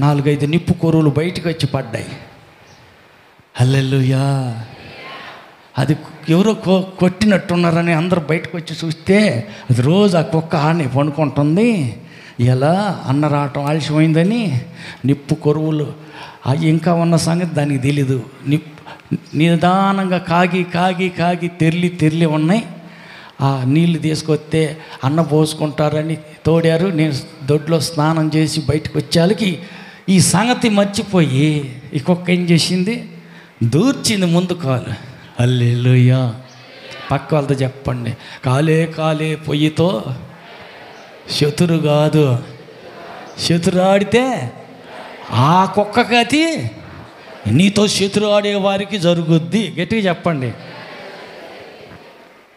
4-5 నిప్పు కొరువులు బయటకు వచ్చి పడ్డాయి. హల్లెలూయా. అది ఎవరో కొట్టినట్టున్నారని అందరూ బయటకు వచ్చి చూస్తే అది రోజు ఆ కుక్క ఆడనే పండుకుంటుంది. ఎలా అన్నరాటం ఆలస్యమైందని నిప్పు కొరువులు అవి ఇంకా ఉన్న సంగతి దానికి తెలీదు. నిదానంగా కాగి తెర్లి ఉన్నాయి. ఆ నీళ్ళు తీసుకొస్తే అన్న పోసుకుంటారని తోడారు. నేను దొడ్లో స్నానం చేసి బయటకు వచ్చేళ్ళకి ఈ సంగతి మర్చిపోయి ఈ కుక్క ఏం చేసింది, దూర్చింది ముందు కాలు. హల్లెలూయా. పక్క వాళ్ళతో చెప్పండి, కాలే పొయ్యితో శతురు కాదు, శతురు ఆడితే ఆ కుక్క కతి నీతో శతురు ఆడే వారికి జరుగుద్ది. గట్టిగా చెప్పండి.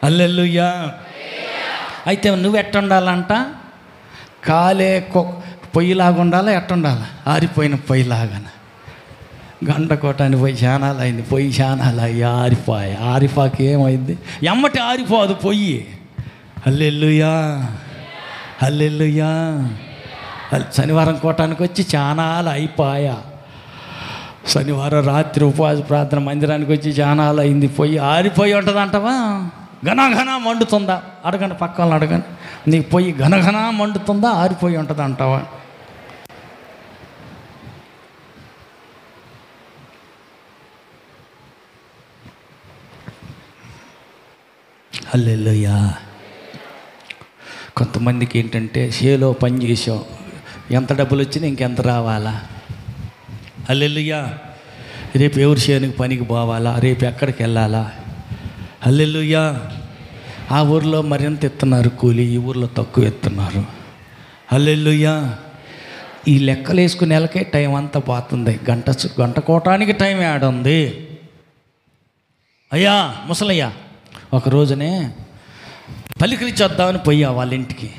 హల్లెలూయా. అయితే నువ్వు ఎట్టుండాలంట? కాలే పొయ్యిలాగా ఉండాలా, ఎట్టుండాలా? ఆరిపోయిన పొయ్యిలాగా. గంట కొట్టానికి పోయి శానాలు అయింది, పొయ్యి శానాలు అయ్యి ఆరిపాకి ఏమైంది, ఎమ్మటి ఆరిపోదు పొయ్యి. హల్లెలూయా, హల్లెలూయా. శనివారం కోటానికి వచ్చి చానాలు అయిపోయా. శనివారం రాత్రి ఉపవాస ప్రార్థన మందిరానికి వచ్చి చానాలు అయింది, పొయ్యి ఆరిపోయి ఉంటుంది అంటావా? ఘనఘన మండుతుందా? అడగండి, పక్కన అడగండి. నీకు పొయ్యి ఘనఘన మండుతుందా, ఆరిపోయి ఉంటుంది అంటావా? హల్లెలూయా. కొంతమందికి ఏంటంటే చేలో పని చేసాం, ఎంత డబ్బులు వచ్చినా ఇంకెంత రావాలా? హల్లెలూయా. రేపు ఎవరి చేనుకి పనికి పోవాలా, రేపు ఎక్కడికి వెళ్ళాలా? హల్లెలూయా. ఆ ఊరిలో మరింత ఎత్తున్నారు కూలి, ఈ ఊరిలో తక్కువ ఎత్తున్నారు. హల్లెలూయా. ఈ లెక్కలు వేసుకునే నెలకే టైం అంతా పోతుంది. గంట కోటానికి టైం ఉంది. అయ్యా ముసలయ్య ఒక రోజునే పలికిరిచొద్దామని పోయా వాళ్ళ ఇంటికి.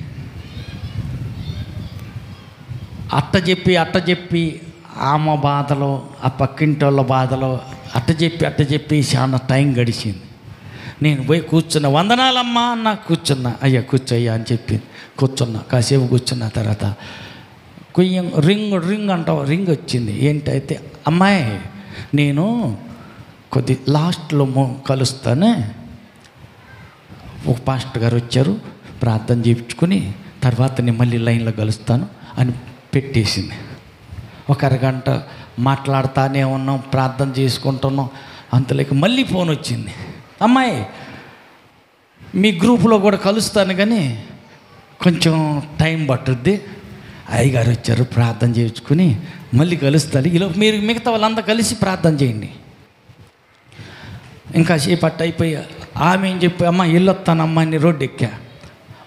అట్ట చెప్పి ఆమె బాధలో, ఆ పక్కింటి వాళ్ళ బాధలో అట్ట చెప్పి చాలా టైం గడిచింది. నేను పోయి కూర్చున్నా. వందనాలమ్మా అన్నా. కూర్చున్నా. అయ్యా కూర్చోయ్యా అని చెప్పి కూర్చున్నా. కాసేపు కూర్చున్న తర్వాత రింగ్ అంటావు, రింగ్ వచ్చింది. ఏంటైతే, అమ్మాయి నేను కొద్ది లాస్ట్లో కలుస్తానే, ఒక పాస్టర్ గారు వచ్చారు, ప్రార్థన చేయించుకుని తర్వాత నేను మళ్ళీ లైన్లో కలుస్తాను అని పెట్టేసింది. ఒక అరగంట మాట్లాడుతానే ఉన్నాం, ప్రార్థన చేసుకుంటున్నాం. అంతలోకి మళ్ళీ ఫోన్ వచ్చింది. అమ్మాయి మీ గ్రూపులో కూడా కలుస్తాను కానీ కొంచెం టైం పట్టుద్ది, అయ్యగారు వచ్చారు ప్రార్థన చేయించుకుని మళ్ళీ కలుస్తాను, ఈలోపు మీరు మిగతా వాళ్ళంతా కలిసి ప్రార్థన చేయండి. ఇంకా సేపట్టు అయిపోయి ఆమె ఏం చెప్పి, అమ్మ వెళ్ళొస్తాను అమ్మాయిని రోడ్డు ఎక్కా.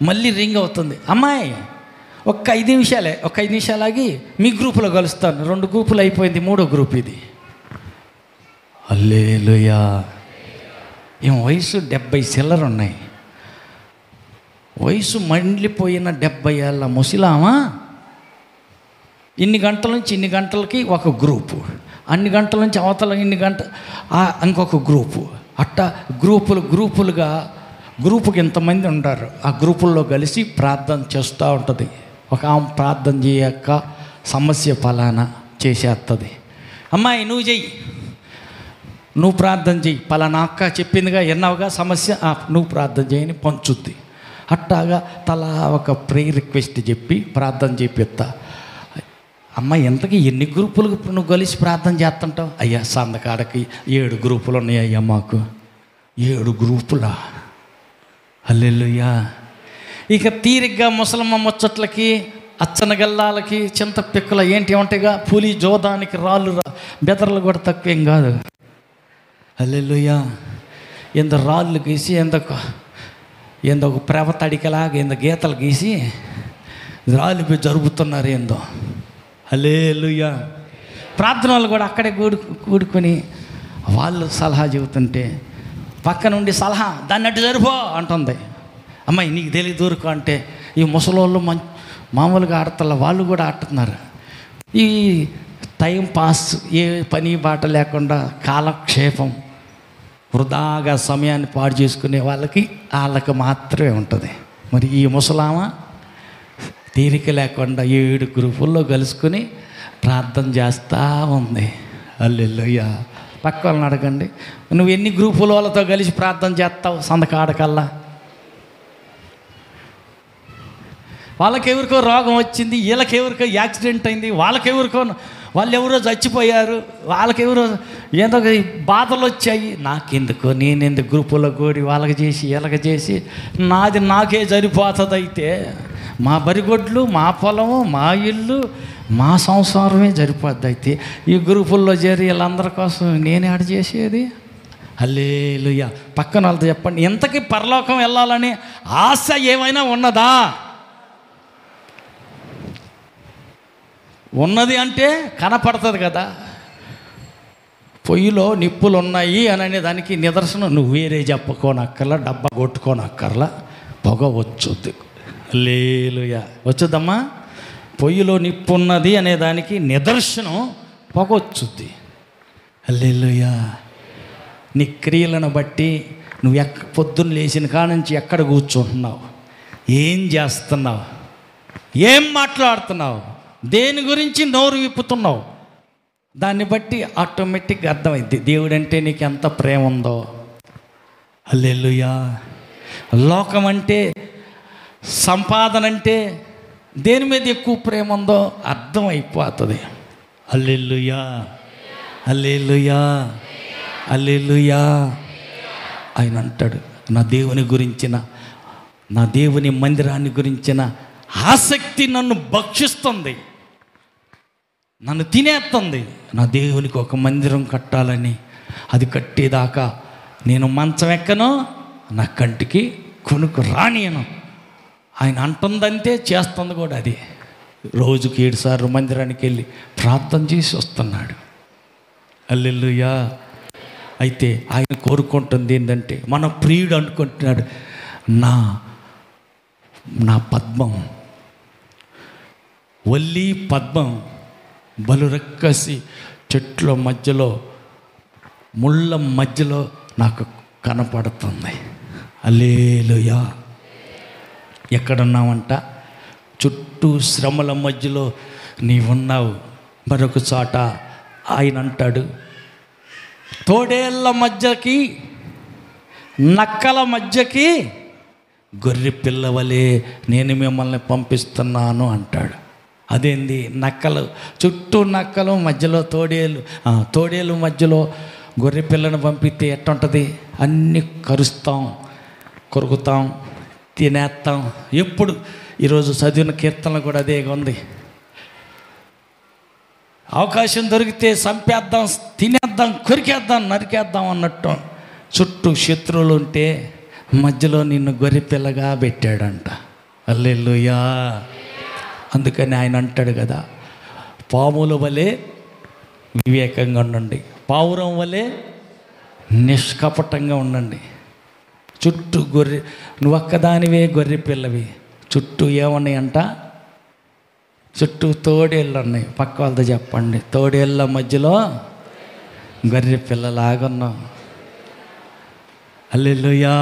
మళ్ళీ రింగ్ అవుతుంది. అమ్మాయి ఒక 5 నిమిషాలు ఆగి మీ గ్రూపులో కలుస్తాను. 2 గ్రూపులు అయిపోయింది, 3వ గ్రూప్ ఇది. హల్లెలూయా. ఏం వయసు 70 చిల్లర ఉన్నాయి. వయసు మండిపోయిన 70 ఏళ్ళ ముసలామా ఇన్ని గంటల నుంచి ఇన్ని గంటలకి ఒక గ్రూపు, అన్ని గంటల నుంచి అవతల ఇన్ని ఇంకొక గ్రూపు, అట్ట గ్రూపులుగా గ్రూపుకి ఎంతమంది ఉంటారు. ఆ గ్రూపుల్లో కలిసి ప్రార్థన చేస్తూ ఉంటుంది. ఒక ఆమె ప్రార్థన చేయక సమస్య ఫలానా చేసేస్తుంది. అమ్మాయి నువ్వు చెయ్యి, నువ్వు ప్రార్థన చెయ్యి, పలానా అక్క చెప్పిందిగా, ఎన్నావుగా సమస్య, నువ్వు ప్రార్థన చేయని పంచుద్ది. అట్టాగా తలా ఒక ప్రేయర్ రిక్వెస్ట్ చెప్పి ప్రార్థన చేపిస్తా. అమ్మ ఎంతకీ ఎన్ని గ్రూపులకు నువ్వు కలిసి ప్రార్థన చేస్తుంటావు? అయ్యా సందకాడకి 7 గ్రూపులు ఉన్నాయి అయ్యా, మాకు 7 గ్రూపులా. హల్లెలూయా. ఇక తీరిగ్గా ముసలమ్మ ముచ్చట్లకి, అచ్చనగల్లాలకి, చింత పిక్కల ఏంటి ఉంటాయిగా, పులి జోదానికి రాళ్ళు బెదర్లు కూడా తక్కువేం కాదు. హల్లెలూయా. ఎంత రాళ్ళు గీసి ఏందో ఒక ప్రేమ తడికలాగా ఏందో గీతలు గీసి రాళ్ళు జరుపుతున్నారు ఏందో. హల్లెలూయా. ప్రార్థనలు కూడా అక్కడే కూడుకొని వాళ్ళు సలహా చెబుతుంటే పక్క నుండి సలహా దాన్ని అడ్డు జరుపో అంటుంది. అమ్మాయి నీకు తెలియదు దూరుకో అంటే ఈ ముసలోళ్ళు మామూలుగా ఆడతల వాళ్ళు కూడా ఆడుతున్నారు. ఈ టైం పాస్, ఏ పని బాట లేకుండా కాలక్షేపం, వృధాగా సమయాన్ని పాడు చేసుకునే వాళ్ళకి మాత్రమే ఉంటుంది. మరి ఈ ముసలామ తీరిక లేకుండా 7 గ్రూపుల్లో కలుసుకుని ప్రార్థన చేస్తూ ఉంది. హల్లెలూయా. పక్క వాళ్ళని అడగండి, నువ్వు ఎన్ని గ్రూపుల వాళ్ళతో కలిసి ప్రార్థన చేస్తావు సందకాడకల్లా? వాళ్ళకెవరికో రోగం వచ్చింది, వీళ్ళకెవరికో యాక్సిడెంట్ అయింది, వాళ్ళు ఎవరో చచ్చిపోయారు, వాళ్ళకెవరో ఏదో బాధలు వచ్చాయి. నాకెందుకో, నేనెందుకు గ్రూపులో కూడి వాళ్ళకి చేసి వీళ్ళకి చేసి నాకే సరిపోతుంది. అయితే మా బరిగొడ్లు, మా పొలము, మా ఇల్లు, మా సంసారమే సరిపోద్ది. అయితే ఈ గ్రూపుల్లో చేరి వీళ్ళందరి కోసం నేను యాడ్ చేసేది. హల్లెలూయా. పక్కన వాళ్ళతో చెప్పండి, ఇంతకీ పరలోకం వెళ్ళాలని ఆశ ఏమైనా ఉన్నదా? ఉన్నది అంటే కనపడుతుంది కదా. పొయ్యిలో నిప్పులు ఉన్నాయి అని అనే దానికి నిదర్శనం నువ్వు వేరే చెప్పుకోనక్కర్లా, డబ్బా కొట్టుకోనక్కర్లా, పొగ వచ్చుద్ది. హల్లెలూయా. వచ్చుద్దమ్మా. పొయ్యిలో నిప్పు ఉన్నది అనే దానికి నిదర్శనం పొగ వచ్చుద్ది. హల్లెలూయా. నీ క్రియలను బట్టి నువ్వు పొద్దున్న లేచిన కాడ నుంచి ఎక్కడ కూర్చుంటున్నావు, ఏం చేస్తున్నావు, ఏం మాట్లాడుతున్నావు, దేని గురించి నోరు విప్పుతున్నావు, దాన్ని బట్టి ఆటోమేటిక్గా అర్థమైంది దేవుడంటే నీకు ఎంత ప్రేమ ఉందో. హల్లెలూయా. లోకం అంటే, సంపాదన అంటే దేని మీద ఎక్కువ ప్రేమ ఉందో అర్థమైపోతుంది. హల్లెలూయా. హల్లెలూయా. హల్లెలూయా. ఆయన అంటాడు, నా దేవుని మందిరాన్ని గురించిన ఆసక్తి నన్ను భక్షిస్తుంది, నన్ను తినేస్తుంది. నా దేవునికి ఒక మందిరం కట్టాలని, అది కట్టేదాకా నేను మంచం ఎక్కను, నా కంటికి కొనుక్కు రానియను. ఆయన అంటుందంటే చేస్తుంది కూడా అది. రోజుకి 7 సార్లు మందిరానికి వెళ్ళి ప్రార్థన చేసి వస్తున్నాడు. హల్లెలూయా. అయితే ఆయన కోరుకుంటుంది ఏంటంటే, మన ప్రియుడు అనుకుంటున్నాడు, నా పద్మం, వల్లి పద్మం బలురక్కసి చెట్ల మధ్యలో, ముళ్ళ మధ్యలో నాకు కనపడుతుంది. హల్లెలూయా. ఎక్కడున్నావంట? చుట్టూ శ్రమల మధ్యలో నీవున్నావు. మరొక చోట ఆయన అంటాడు, తోడేళ్ళ మధ్యకి నక్కల మధ్యకి గొర్రె పిల్లవలే నేను మిమ్మల్ని పంపిస్తున్నాను అంటాడు. అదేంది? నక్కలు చుట్టూ నక్కలు, మధ్యలో తోడేలు మధ్యలో గొర్రె పిల్లను పంపితే ఎట్టుంటుంది? అన్నీ కరుస్తాం, కొరుకుతాం, తినేస్తాం. ఎప్పుడు ఈరోజు చదివిన కీర్తనలు కూడా అదే ఉంది. అవకాశం దొరికితే చంపేద్దాం, తినేద్దాం, కొరికేద్దాం, నరికేద్దాం అన్నట్టు. చుట్టూ శత్రువులు ఉంటే మధ్యలో నిన్ను గొర్రె పిల్లగా పెట్టాడంట. హల్లెలూయా. అందుకని ఆయన అంటాడు కదా, పాముల వలె వివేకంగా ఉండండి, పావురం వలె నిష్కపటంగా ఉండండి. చుట్టూ నువ్వు ఒక్కదానివే గొర్రె పిల్లవి, చుట్టూ ఏమన్నాయంట? చుట్టూ తోడేళ్ళు ఉన్నాయి. పక్క వాళ్ళతో చెప్పండి, తోడేళ్ళ మధ్యలో గొర్రె పిల్లలాగున్నావు. హల్లెలూయా,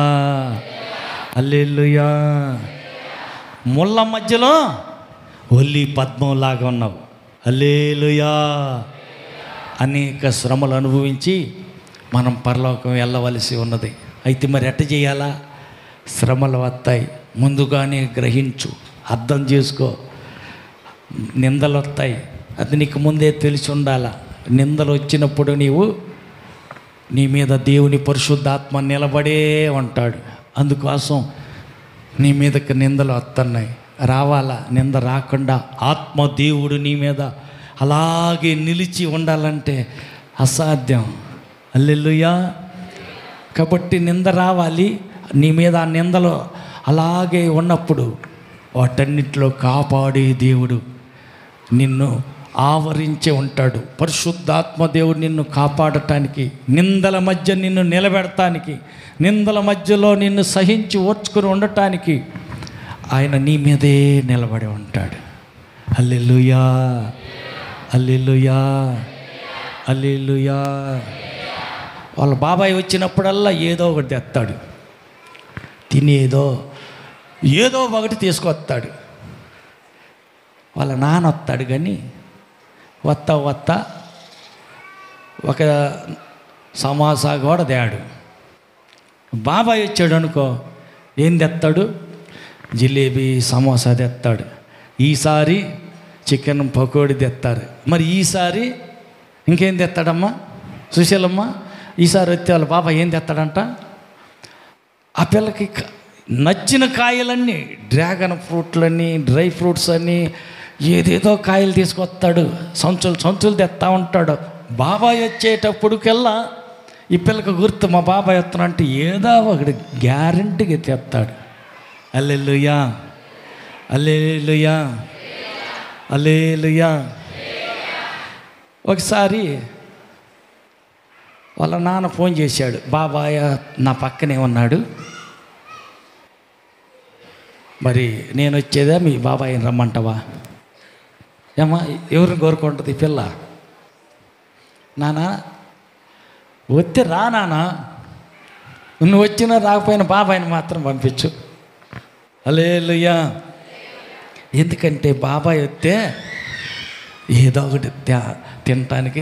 హల్లెలూయా. ముళ్ళ మధ్యలో ఒల్లి పద్మంలాగా ఉన్నావు. హల్లెలూయా. అనేక శ్రమలు అనుభవించి మనం పరలోకం వెళ్ళవలసి ఉన్నది. అయితే మరి ఎట్ట చేయాలా? శ్రమలు వస్తాయి, ముందుగానే గ్రహించు, అర్థం చేసుకో. నిందలు వస్తాయి, అది నీకు ముందే తెలిసి ఉండాలా. నిందలు వచ్చినప్పుడు నీ మీద దేవుని పరిశుద్ధాత్మ నిలబడే ఉంటాడు. అందుకోసం నీ మీదకి నిందలు వస్తున్నాయి, రావాలా. నింద రాకుండా ఆత్మ దేవుడు నీ మీద అలాగే నిలిచి ఉండాలంటే అసాధ్యం. హల్లెలూయా. కాబట్టి నింద రావాలి నీ మీద. ఆ నిందలు అలాగే ఉన్నప్పుడు వాటన్నిటిలో కాపాడే దేవుడు నిన్ను ఆవరించి ఉంటాడు. పరిశుద్ధాత్మ దేవుడు నిన్ను కాపాడటానికి, నిందల మధ్య నిన్ను నిలబెడటానికి, నిందల మధ్యలో నిన్ను సహించి ఓర్చుకుని ఉండటానికి ఆయన నీ మీదే నిలబడి ఉంటాడు. హల్లెలూయా, హల్లెలూయా, హల్లెలూయా. వాళ్ళ బాబాయ్ వచ్చినప్పుడల్లా ఏదో ఒకటి తెస్తాడు, తినేదో ఏదో ఒకటి తీసుకొస్తాడు. వాళ్ళ నాన్న వస్తాడు కానీ వత్తా ఒక సమోసా కూడా తేడు. బాబాయ్ వచ్చాడు అనుకో, ఏం తెస్తాడు? జిలేబీ, సమోసా తెస్తాడు. ఈసారి చికెన్ పకోడీ తెస్తారు. మరి ఈసారి ఇంకేం తెస్తాడమ్మా సుశీలమ్మ? ఈసారి వచ్చే వాళ్ళ బాబాయ్ ఏం తెస్తాడంట? ఆ పిల్లకి నచ్చిన కాయలన్నీ, డ్రాగన్ ఫ్రూట్లని, డ్రై ఫ్రూట్స్ అని ఏదేదో కాయలు తీసుకొస్తాడు. సంచులు తెస్తా ఉంటాడు. బాబాయ్ వచ్చేటప్పటికెల్లా ఈ పిల్లకి గుర్తు, మా బాబాయ్ వస్తానంటే ఏదో ఒకటి గ్యారెంటీగా తెస్తాడు. హల్లెలూయా, హల్లెలూయా, హల్లెలూయా. ఒకసారి వాళ్ళ నాన్న ఫోన్ చేశాడు, బాబాయ్ నా పక్కనే ఉన్నాడు, మరి నేను వచ్చేదా మీ బాబాయ్ని రమ్మంటావా? ఏమా ఎవరిని కోరుకుంటుంది పిల్ల? నాన్న వస్తే రా నాన్న, నువ్వు వచ్చినా రాకపోయినా బాబాయ్ని మాత్రం పంపించు. హల్లెలూయా. ఎందుకంటే బాబాయ్ వస్తే ఏదో ఒకటి తినటానికి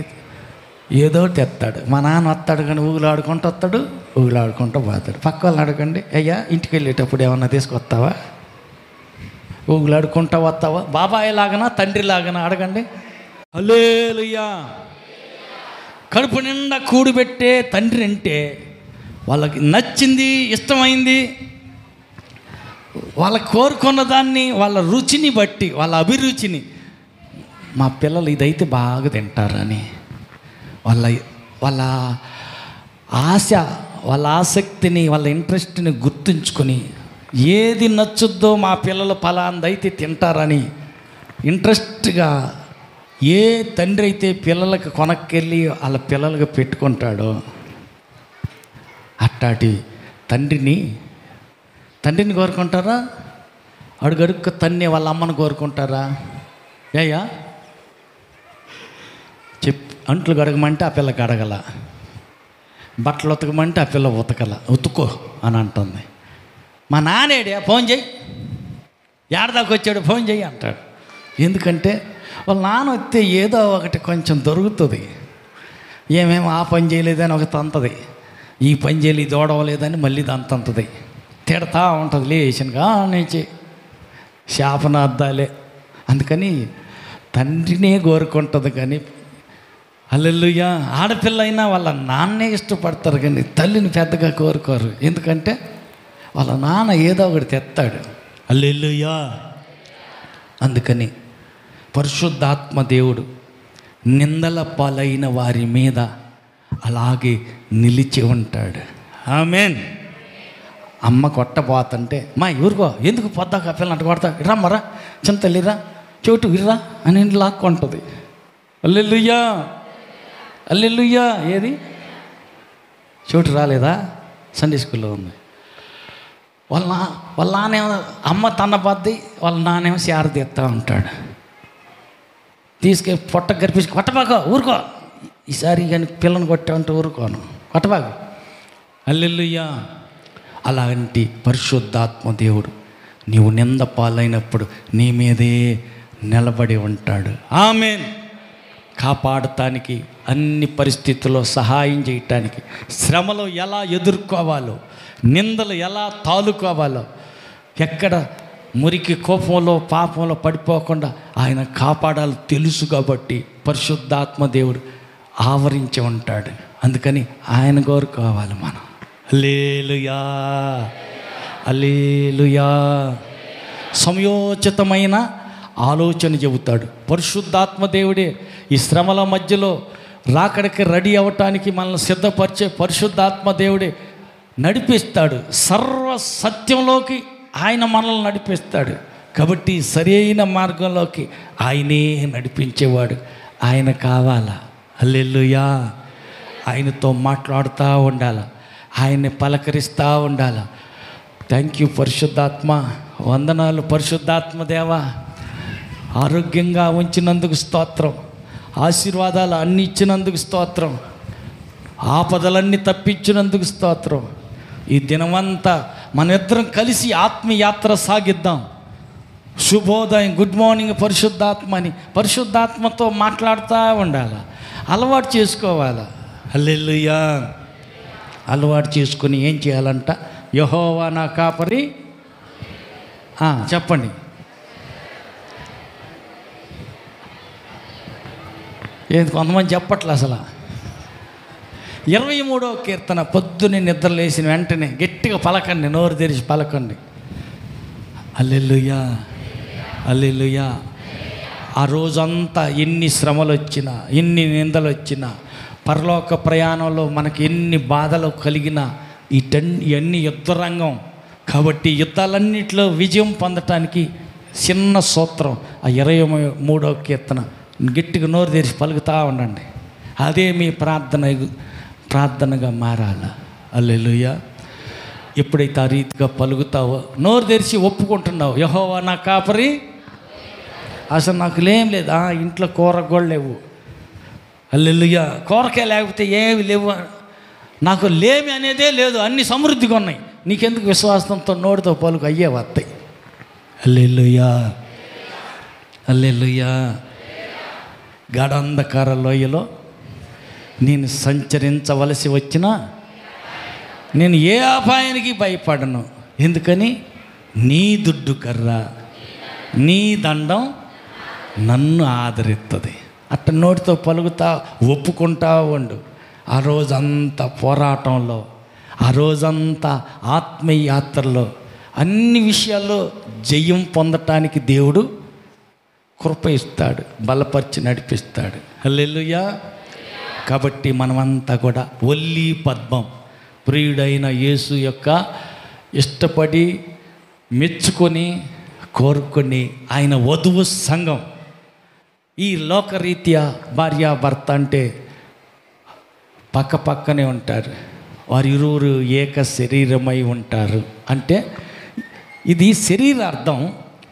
ఏదో ఒకటి తెస్తాడు. మా నాన్న వస్తాడు కానీ ఊగులాడుకుంటూ వస్తాడు, ఊగులాడుకుంటూ పోతాడు. పక్క వాళ్ళని అడగండి, అయ్యా ఇంటికి వెళ్ళేటప్పుడు ఏమన్నా తీసుకొస్తావా? ఊగులాడుకుంటూ వస్తావా? బాబాయ్ లాగనా తండ్రి లాగనా అడగండి. హల్లెలూయా. కడుపు నిండా కూడిపెట్టే తండ్రి అంటే వాళ్ళకి నచ్చింది, ఇష్టమైంది, వాళ్ళ కోరుకున్న దాన్ని, వాళ్ళ రుచిని బట్టి, వాళ్ళ అభిరుచిని, మా పిల్లలు ఇదైతే బాగా తింటారని వాళ్ళ ఆశ, వాళ్ళ ఆసక్తిని, వాళ్ళ ఇంట్రెస్ట్ని గుర్తుంచుకొని ఏది నచ్చుద్దో మా పిల్లలు ఫలాందైతే తింటారని ఇంట్రెస్ట్గా ఏ తండ్రి అయితే పిల్లలకి కొనక్కెళ్ళి వాళ్ళ పిల్లలకి పెట్టుకుంటాడో అట్టాటి తండ్రిని కోరుకుంటారా? అడుగడుక్క తన్ని వాళ్ళ అమ్మను కోరుకుంటారా? ఏయ్యా అంట్లు గడగమంటే ఆ పిల్ల గడగల, బట్టలు ఉతకమంటే ఆ పిల్ల ఉతుకో అని అంటుంది. మా నానేడే ఫోన్ చేయి, ఏడదాకా వచ్చాడు ఫోన్ చేయి అంటాడు. ఎందుకంటే వాళ్ళ నాన్న వస్తే ఏదో ఒకటి కొంచెం దొరుకుతుంది. ఏమేమి ఆ పని చేయలేదని ఒక తంతది, ఈ పని చేయలేదు ఇది ఓడవలేదని మళ్ళీ దంతంతది, తిడతా ఉంటుంది లేచినగా నుంచి శాపనార్థాలే. అందుకని తండ్రినే కోరుకుంటుంది కానీ హల్లెలూయా. ఆడపిల్ల అయినా వాళ్ళ నాన్నే ఇష్టపడతారు కానీ తల్లిని పెద్దగా కోరుకోరు. ఎందుకంటే వాళ్ళ నాన్న ఏదో ఒకటి తెస్తాడు. హల్లెలూయా. అందుకని పరిశుద్ధాత్మ దేవుడు నిందల పాలైన వారి మీద అలాగే నిలిచి ఉంటాడు. ఆమేన్. అమ్మ కొట్టబోతుంటే మా ఊరుకో ఎందుకు పొద్దాక పిల్లలు అంట కొడతా, రమ్మరా చిన్న తల్లిరా చోటు ఇర్రా అని లాక్కుంటుంది. హల్లెలూయా హల్లెలూయా. ఏది చోటు రాలేదా? సండే స్కూల్లో ఉంది. వాళ్ళ నానేమో అమ్మ తన్న బద్ది, వాళ్ళ నానేమో శారది ఎత్తా ఉంటాడు. తీసుకెళ్ళి పొట్ట గర్పించి కొట్టబాక ఊరుకో, ఈసారి కానీ పిల్లని కొట్టామంటే ఊరుకోను, కొట్టబాక. హల్లెలూయా. అలాంటి పరిశుద్ధాత్మ దేవుడు నీవు నింద పాలైనప్పుడు నీ మీదే నిలబడి ఉంటాడు. ఆమేన్. కాపాడటానికి, అన్ని పరిస్థితుల్లో సహాయం చేయటానికి, శ్రమలో ఎలా ఎదుర్కోవాలో, నిందలు ఎలా తాలుకోవాలో, ఎక్కడ మురికి కోపంలో పాపంలో పడిపోకుండా ఆయన కాపాడాలి తెలుసు. కాబట్టి పరిశుద్ధాత్మ దేవుడు ఆవరించి ఉంటాడు. అందుకని ఆయన కోరుకోవాలి మనం. హల్లెలూయా హల్లెలూయా. సమయోచితమైన ఆలోచన చెబుతాడు పరిశుద్ధాత్మ దేవుడే. ఈ శ్రమల మధ్యలో రాకడికి రెడీ అవ్వటానికి మనల్ని సిద్ధపరిచే పరిశుద్ధాత్మ దేవుడే నడిపిస్తాడు. సర్వ సత్యంలోకి ఆయన మనల్ని నడిపిస్తాడు. కాబట్టి సరైన మార్గంలోకి ఆయనే నడిపించేవాడు. ఆయన కావాలా? హల్లెలూయా. ఆయనతో మాట్లాడుతూ ఉండాలి, ఆయన్ని పలకరిస్తూ ఉండాలి. థ్యాంక్ యూ పరిశుద్ధాత్మ, వందనాలు పరిశుద్ధాత్మ దేవా. ఆరోగ్యంగా ఉంచినందుకు స్తోత్రం, ఆశీర్వాదాలు అన్నీ ఇచ్చినందుకు స్తోత్రం, ఆపదలన్నీ తప్పించినందుకు స్తోత్రం. ఈ దినమంతా మన ఇద్దరం కలిసి ఆత్మయాత్ర సాగిద్దాం. శుభోదయం, గుడ్ మార్నింగ్ పరిశుద్ధాత్మ అని పరిశుద్ధాత్మతో మాట్లాడుతూ ఉండాలి, అలవాటు చేసుకోవాలి. హల్లెలూయా. అలవాటు చేసుకుని ఏం చేయాలంట? యెహోవా నా కాపరి. చెప్పండి. ఏది కొంతమంది చెప్పట్లే అసలు. 23వ కీర్తన పొద్దున్నే నిద్ర లేచిన వెంటనే గట్టిగా పలకండి, నోరు తెరిచి పలకండి. హల్లెలూయా హల్లెలూయా. ఆ రోజంతా ఎన్ని శ్రమలు వచ్చినా, ఎన్ని నిందలు వచ్చినా, పరలోక ప్రయాణంలో మనకి ఎన్ని బాధలు కలిగినా ఇవన్నీ యుద్ధరంగం. కాబట్టి యుద్ధాలన్నింటిలో విజయం పొందటానికి చిన్న సూత్రం ఆ 23వ కీర్తన గట్టిగా నోరు తెరిచి పలుకుతూ ఉండండి. అదే మీ ప్రార్థనగా మారాలి. హల్లెలూయా. ఎప్పుడైతే ఆ రీతిగా పలుకుతావో, నోరు తెరిచి ఒప్పుకుంటున్నావు, యెహోవా నా కాపరి, అసలు నాకు లేం లేదు, ఇంట్లో కూరగోళ్ళు లేవు, హల్లెలూయా, కూరకే లేకపోతే ఏమి లేవు, నాకు లేమి అనేదే లేదు, అన్ని సమృద్ధిగా ఉన్నాయి, నీకెందుకు విశ్వాసంతో నోటితో పలుకు అయ్యే వస్తాయి. హల్లెలూయా హల్లెలూయా. గాఢాంధకార లోయలో నేను సంచరించవలసి వచ్చినా నేను ఏ అపాయానికి భయపడను. ఎందుకని? నీ దుడ్డు కర్ర, నీ దండం నన్ను ఆదరిస్తుంది. అట్ట నోటితో పలుకుతా ఒప్పుకుంటా ఉండు. ఆ రోజంతా పోరాటంలో, ఆ రోజంతా ఆత్మీయ యాత్రలో, అన్ని విషయాల్లో జయం పొందటానికి దేవుడు కృప ఇస్తాడు, బలపరిచి నడిపిస్తాడు. హల్లెలూయా. కాబట్టి మనమంతా కూడా ఒల్లి పద్మం, ప్రియుడైన యేసు యొక్క ఇష్టపడి మెచ్చుకొని కోరుకొని ఆయన వధువు సంఘం. ఈ లోకరీత్యా భార్యాభర్త అంటే పక్క పక్కనే ఉంటారు, వారి ఇరువురు ఏక శరీరమై ఉంటారు. అంటే ఇది శరీరార్థం.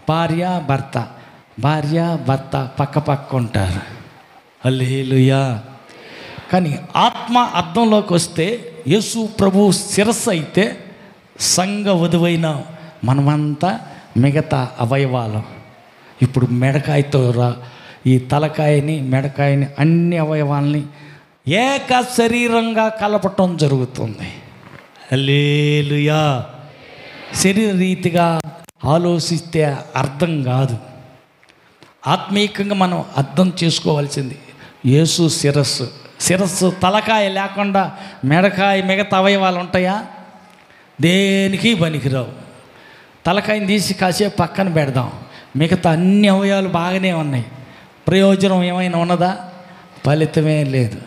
భార్య భర్త పక్క పక్క ఉంటారు. హల్లెలూయా. కానీ ఆత్మ అర్థంలోకి వస్తే యేసు ప్రభు శిరస్సు అయితే సంఘ వధువైన మనమంతా మిగతా అవయవాలు. ఇప్పుడు మెడకాయతో ఈ తలకాయని మెడకాయని అన్ని అవయవాల్ని ఏక శరీరంగా కలపటం జరుగుతుంది. హల్లెలూయా. శరీర రీతిగా ఆలోచిస్తే అర్థం కాదు. ఆత్మీయంగా మనం అర్థం చేసుకోవాల్సింది యేసు శిరస్సు తలకాయ లేకుండా మెడకాయ మిగతా అవయవాలు ఉంటాయా? దేనికి పనికిరావు. తలకాయని తీసి కాసేపు పక్కన పెడదాం, మిగతా అన్ని అవయవాలు బాగానే ఉన్నాయి. ప్రయోజనం ఏమైనా ఉన్నదా? ఫలితమే లేదు.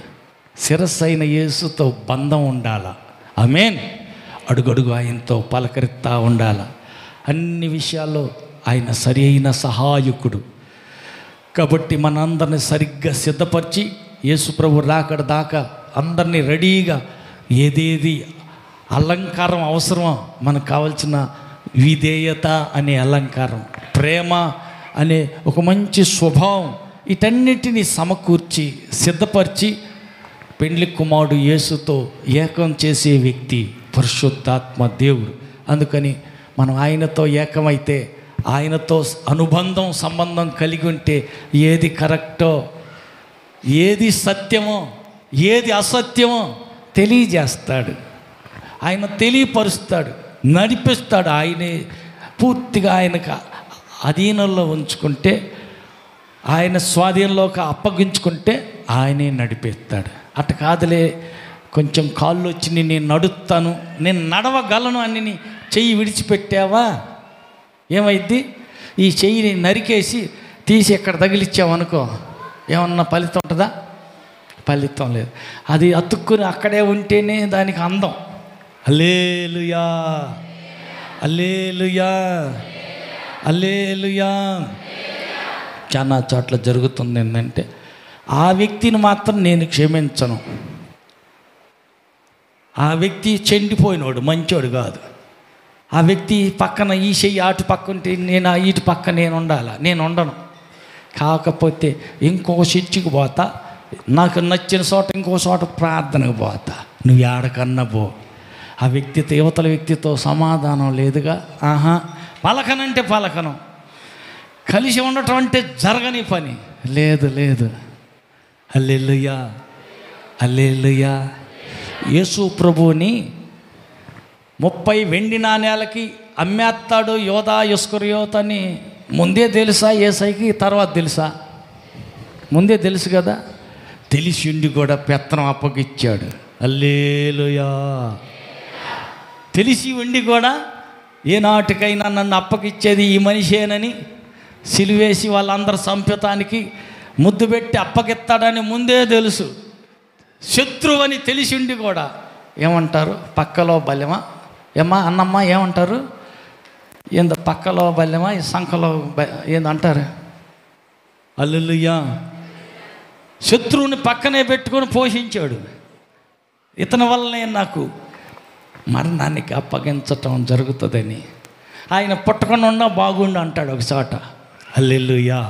శిరస్సు అయిన యేసుతో బంధం ఉండాలా. ఆమేన్. అడుగడుగు ఆయనతో పలకరిస్తా ఉండాల. అన్ని విషయాల్లో ఆయన సరి అయిన సహాయకుడు. కాబట్టి మనందరిని సరిగ్గా సిద్ధపరిచి యేసుప్రభు రాకడ దాకా అందరినీ రెడీగా ఏదేది అలంకారం అవసరమో మనకు కావాల్సిన విధేయత అనే అలంకారం, ప్రేమ అనే ఒక మంచి స్వభావం, వీటన్నిటినీ సమకూర్చి సిద్ధపరిచి పెండ్లి కుమారుడు యేసుతో ఏకం చేసే వ్యక్తి పరిశుద్ధాత్మ దేవుడు. అందుకని మనం ఆయనతో ఏకమైతే, ఆయనతో అనుబంధం సంబంధం కలిగి ఉంటే ఏది కరెక్టో, ఏది సత్యమో, ఏది అసత్యమో తెలియజేస్తాడు. ఆయన తెలియపరుస్తాడు, నడిపిస్తాడు. ఆయనే పూర్తిగా ఆయనకు అధీనంలో ఉంచుకుంటే, ఆయన స్వాధీనంలోకి అప్పగించుకుంటే ఆయనే నడిపిస్తాడు. అట్ట కాదులే కొంచెం కాళ్ళు వచ్చి నేను నడుస్తాను, నేను నడవగలను అని చెయ్యి విడిచిపెట్టావా ఏమైద్ది? ఈ చెయ్యిని నరికేసి తీసి ఎక్కడ తగిలిచ్చామనుకో, ఏమన్నా ఫలితం ఉంటుందా? ఫలితం లేదు. అది అతుక్కుని అక్కడే ఉంటేనే దానికి అందం. హల్లెలూయా, హల్లెలూయా, హల్లెలూయా. చాలా చోట్ల జరుగుతుంది ఏంటంటే, ఆ వ్యక్తిని మాత్రం నేను క్షమించను, ఆ వ్యక్తి చెండిపోయినోడు, మంచోడు కాదు, ఆ వ్యక్తి పక్కన ఈ చెయ్యి అటు పక్క ఉంటే నేను ఇటు పక్క నేను ఉండాలా, నేను ఉండను. కాకపోతే ఇంకో చర్చికి పోతా, నాకు నచ్చిన చోట ఇంకో చోట ప్రార్థనకు పోతా, నువ్వు ఏడకన్నా పో. ఆ వ్యక్తితో యువతల వ్యక్తితో సమాధానం లేదుగా. పలకనంటే పలకను, కలిసి ఉండటం అంటే జరగని పని లేదు. లేదు. హల్లెలూయా, హల్లెలూయా. యేసు ప్రభువుని 30 వెండి నాణేలకి అమ్మేస్తాడు యోధా ఇస్కరియోతు అని ముందే తెలుసా యేసయ్యకి? తర్వాత తెలుసా? ముందే తెలుసు కదా. తెలిసి ఉండి కూడా పెత్తనం అప్పగిచ్చాడు. హల్లెలూయా. తెలిసి ఉండి కూడా ఏనాటికైనా నన్ను అప్పగిచ్చేది ఈ మనిషేనని సిలువేసి వాళ్ళందరూ సంపితానికి ముద్దు పెట్టి అప్పగిస్తాడని ముందే తెలుసు. శత్రువు అని తెలిసి ఉండి కూడా ఏమంటారు? పక్కలో బల్యమా ఏమ్మా అన్నమ్మ ఏమంటారు? ఏందో పక్కలో బల్యమా ఈ సంఖలో ఏందంటారు? హల్లెలూయా. శత్రువుని పక్కనే పెట్టుకొని పోషించాడు. ఇతని వల్లనే నాకు మరణానికి అప్పగించటం జరుగుతుందని. ఆయన పుట్టకుండా ఉన్నా బాగుండు అంటాడు ఒకసాట. హల్లెలూయా.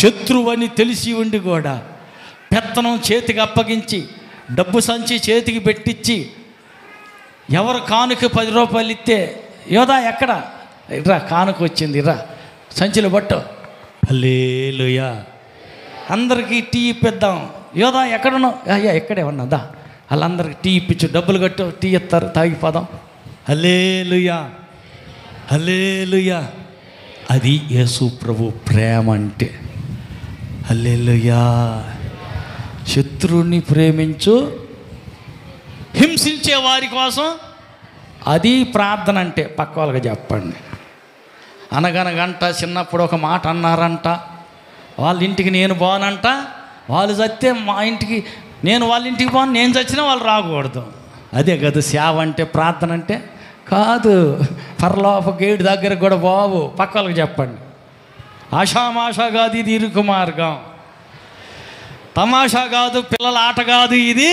శత్రువు అని తెలిసి ఉండి కూడా పెత్తనం చేతికి అప్పగించి, డబ్బు సంచి చేతికి పెట్టించి, ఎవరు కానుక 10 రూపాయలు ఇస్తే, యోధా ఎక్కడ రా కానుక వచ్చింది రా సంచిలో పట్టు. హల్లెలూయా. అందరికీ టీ ఇప్పిద్దాం. యోధా ఎక్కడున్నావు? అయ్యా ఎక్కడే ఉన్నదా? వాళ్ళందరికీ టీ ఇప్పించు, డబ్బులు కట్టు, టీ ఇస్తారు, తాగిపోదాం. హల్లెలూయా, హల్లెలూయా. అది యేసు ప్రభు ప్రేమ అంటే. హల్లెలూయా. శత్రువుని ప్రేమించు, హింసించే వారి కోసం అది ప్రార్థన అంటే. పక్క వాళ్ళకి చెప్పండి. అనగనగంట చిన్నప్పుడు ఒక మాట అన్నారంట, వాళ్ళ ఇంటికి నేను పోనంట, వాళ్ళు చస్తే మా ఇంటికి నేను వాళ్ళ ఇంటికి పోను, నేను చచ్చినా వాళ్ళు రాకూడదు. అదే కదా సేవ అంటే, ప్రార్థన అంటే. కాదు, పరలోక గేటు దగ్గర కూడా బాబు. పక్క వాళ్ళకి చెప్పండి, ఆషామాషా కాదు ఇది ఇరుకు మార్గం, తమాషా కాదు, పిల్లల ఆట కాదు, ఇది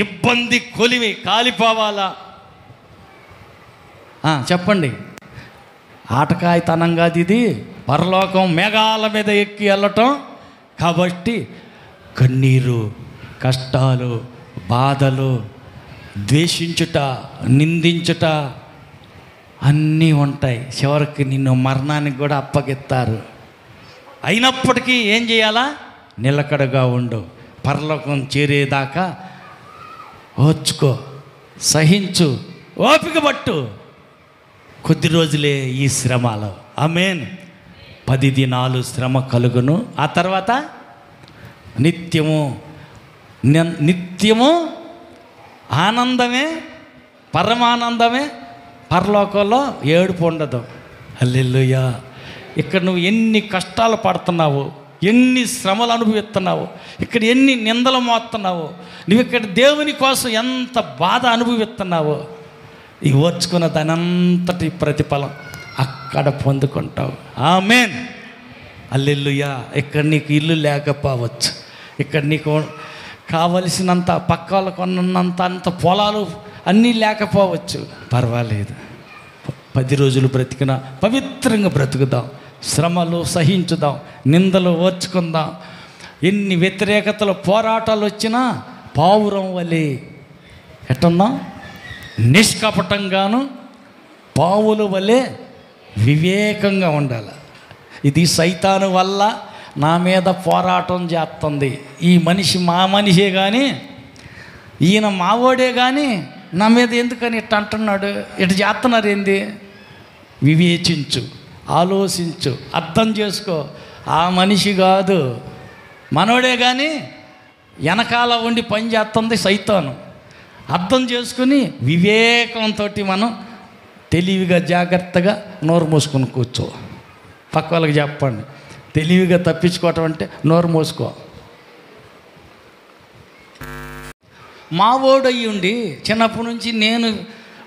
ఇబ్బంది కొలివి, కాలిపోవాలా. చెప్పండి, ఆటకాయతనం కాదు ఇది, పరలోకం మేఘాల మీద ఎక్కి వెళ్ళటం. కాబట్టి కన్నీరు, కష్టాలు, బాధలు, ద్వేషించుట, నిందించుట అన్నీ ఉంటాయి. చివరికి నిన్ను మరణానికి కూడా అప్పగిస్తారు. అయినప్పటికీ ఏం చేయాలా? నిలకడగా ఉండు. పరలోకం చేరేదాకా ఓర్చుకో, సహించు, ఓపిక పట్టు. కొద్ది రోజులే ఈ శ్రమలో. ఆమేన్. 10 దినాలు శ్రమ కలుగును, ఆ తర్వాత నిత్యము ఆనందమే, పరమానందమే. పరలోకంలో ఏడుపు ఉండదు. హల్లెలూయా. ఇక్కడ నువ్వు ఎన్ని కష్టాలు పడుతున్నావు, ఎన్ని శ్రమలు అనుభవిస్తున్నావు, ఇక్కడ ఎన్ని నిందలు మోస్తున్నావు, నువ్వు ఇక్కడ దేవుని కోసం ఎంత బాధ అనుభవిస్తున్నావో, ఈ ఓర్చుకున్న దానంతటి ప్రతిఫలం అక్కడ పొందుకుంటావు. ఆమేన్. హల్లెలూయా. ఇక్కడ నీకు ఇల్లు లేకపోవచ్చు, ఇక్కడ నీకు కావలసినంత పక్క వాళ్ళకు ఉన్నంత పొలాలు అన్నీ లేకపోవచ్చు, పర్వాలేదు. 10 రోజులు బ్రతికినా పవిత్రంగా బ్రతుకుదాం, శ్రమలు సహించుదాం, నిందలు ఓర్చుకుందాం. ఎన్ని వ్యతిరేకతలు, పోరాటాలు వచ్చినా పావురం వలె ఎట్టున్నాం? నిష్కపటంగాను పావుల వలె వివేకంగా ఉండాలి. ఇది సైతాను వల్ల నా మీద పోరాటం చేస్తుంది. ఈ మనిషి మా మనిషే కానీ, ఈయన మావోడే కానీ నా మీద ఎందుకని ఇట్ట అంటున్నాడు, ఇటు చేస్తున్నారు ఏంది? వివేచించు, ఆలోచించు, అర్థం చేసుకో. ఆ మనిషి కాదు, మనోడే కానీ వెనకాల ఉండి పని చేస్తుంది సైతాను. అర్థం చేసుకుని వివేకంతో మనం తెలివిగా జాగ్రత్తగా నోరు మూసుకొని కూర్చో. పక్క వాళ్ళకి చెప్పండి, తెలివిగా తప్పించుకోవటం అంటే నోరు మూసుకో. మావోడు అయ్యి ఉండి చిన్నప్పటి నుంచి నేను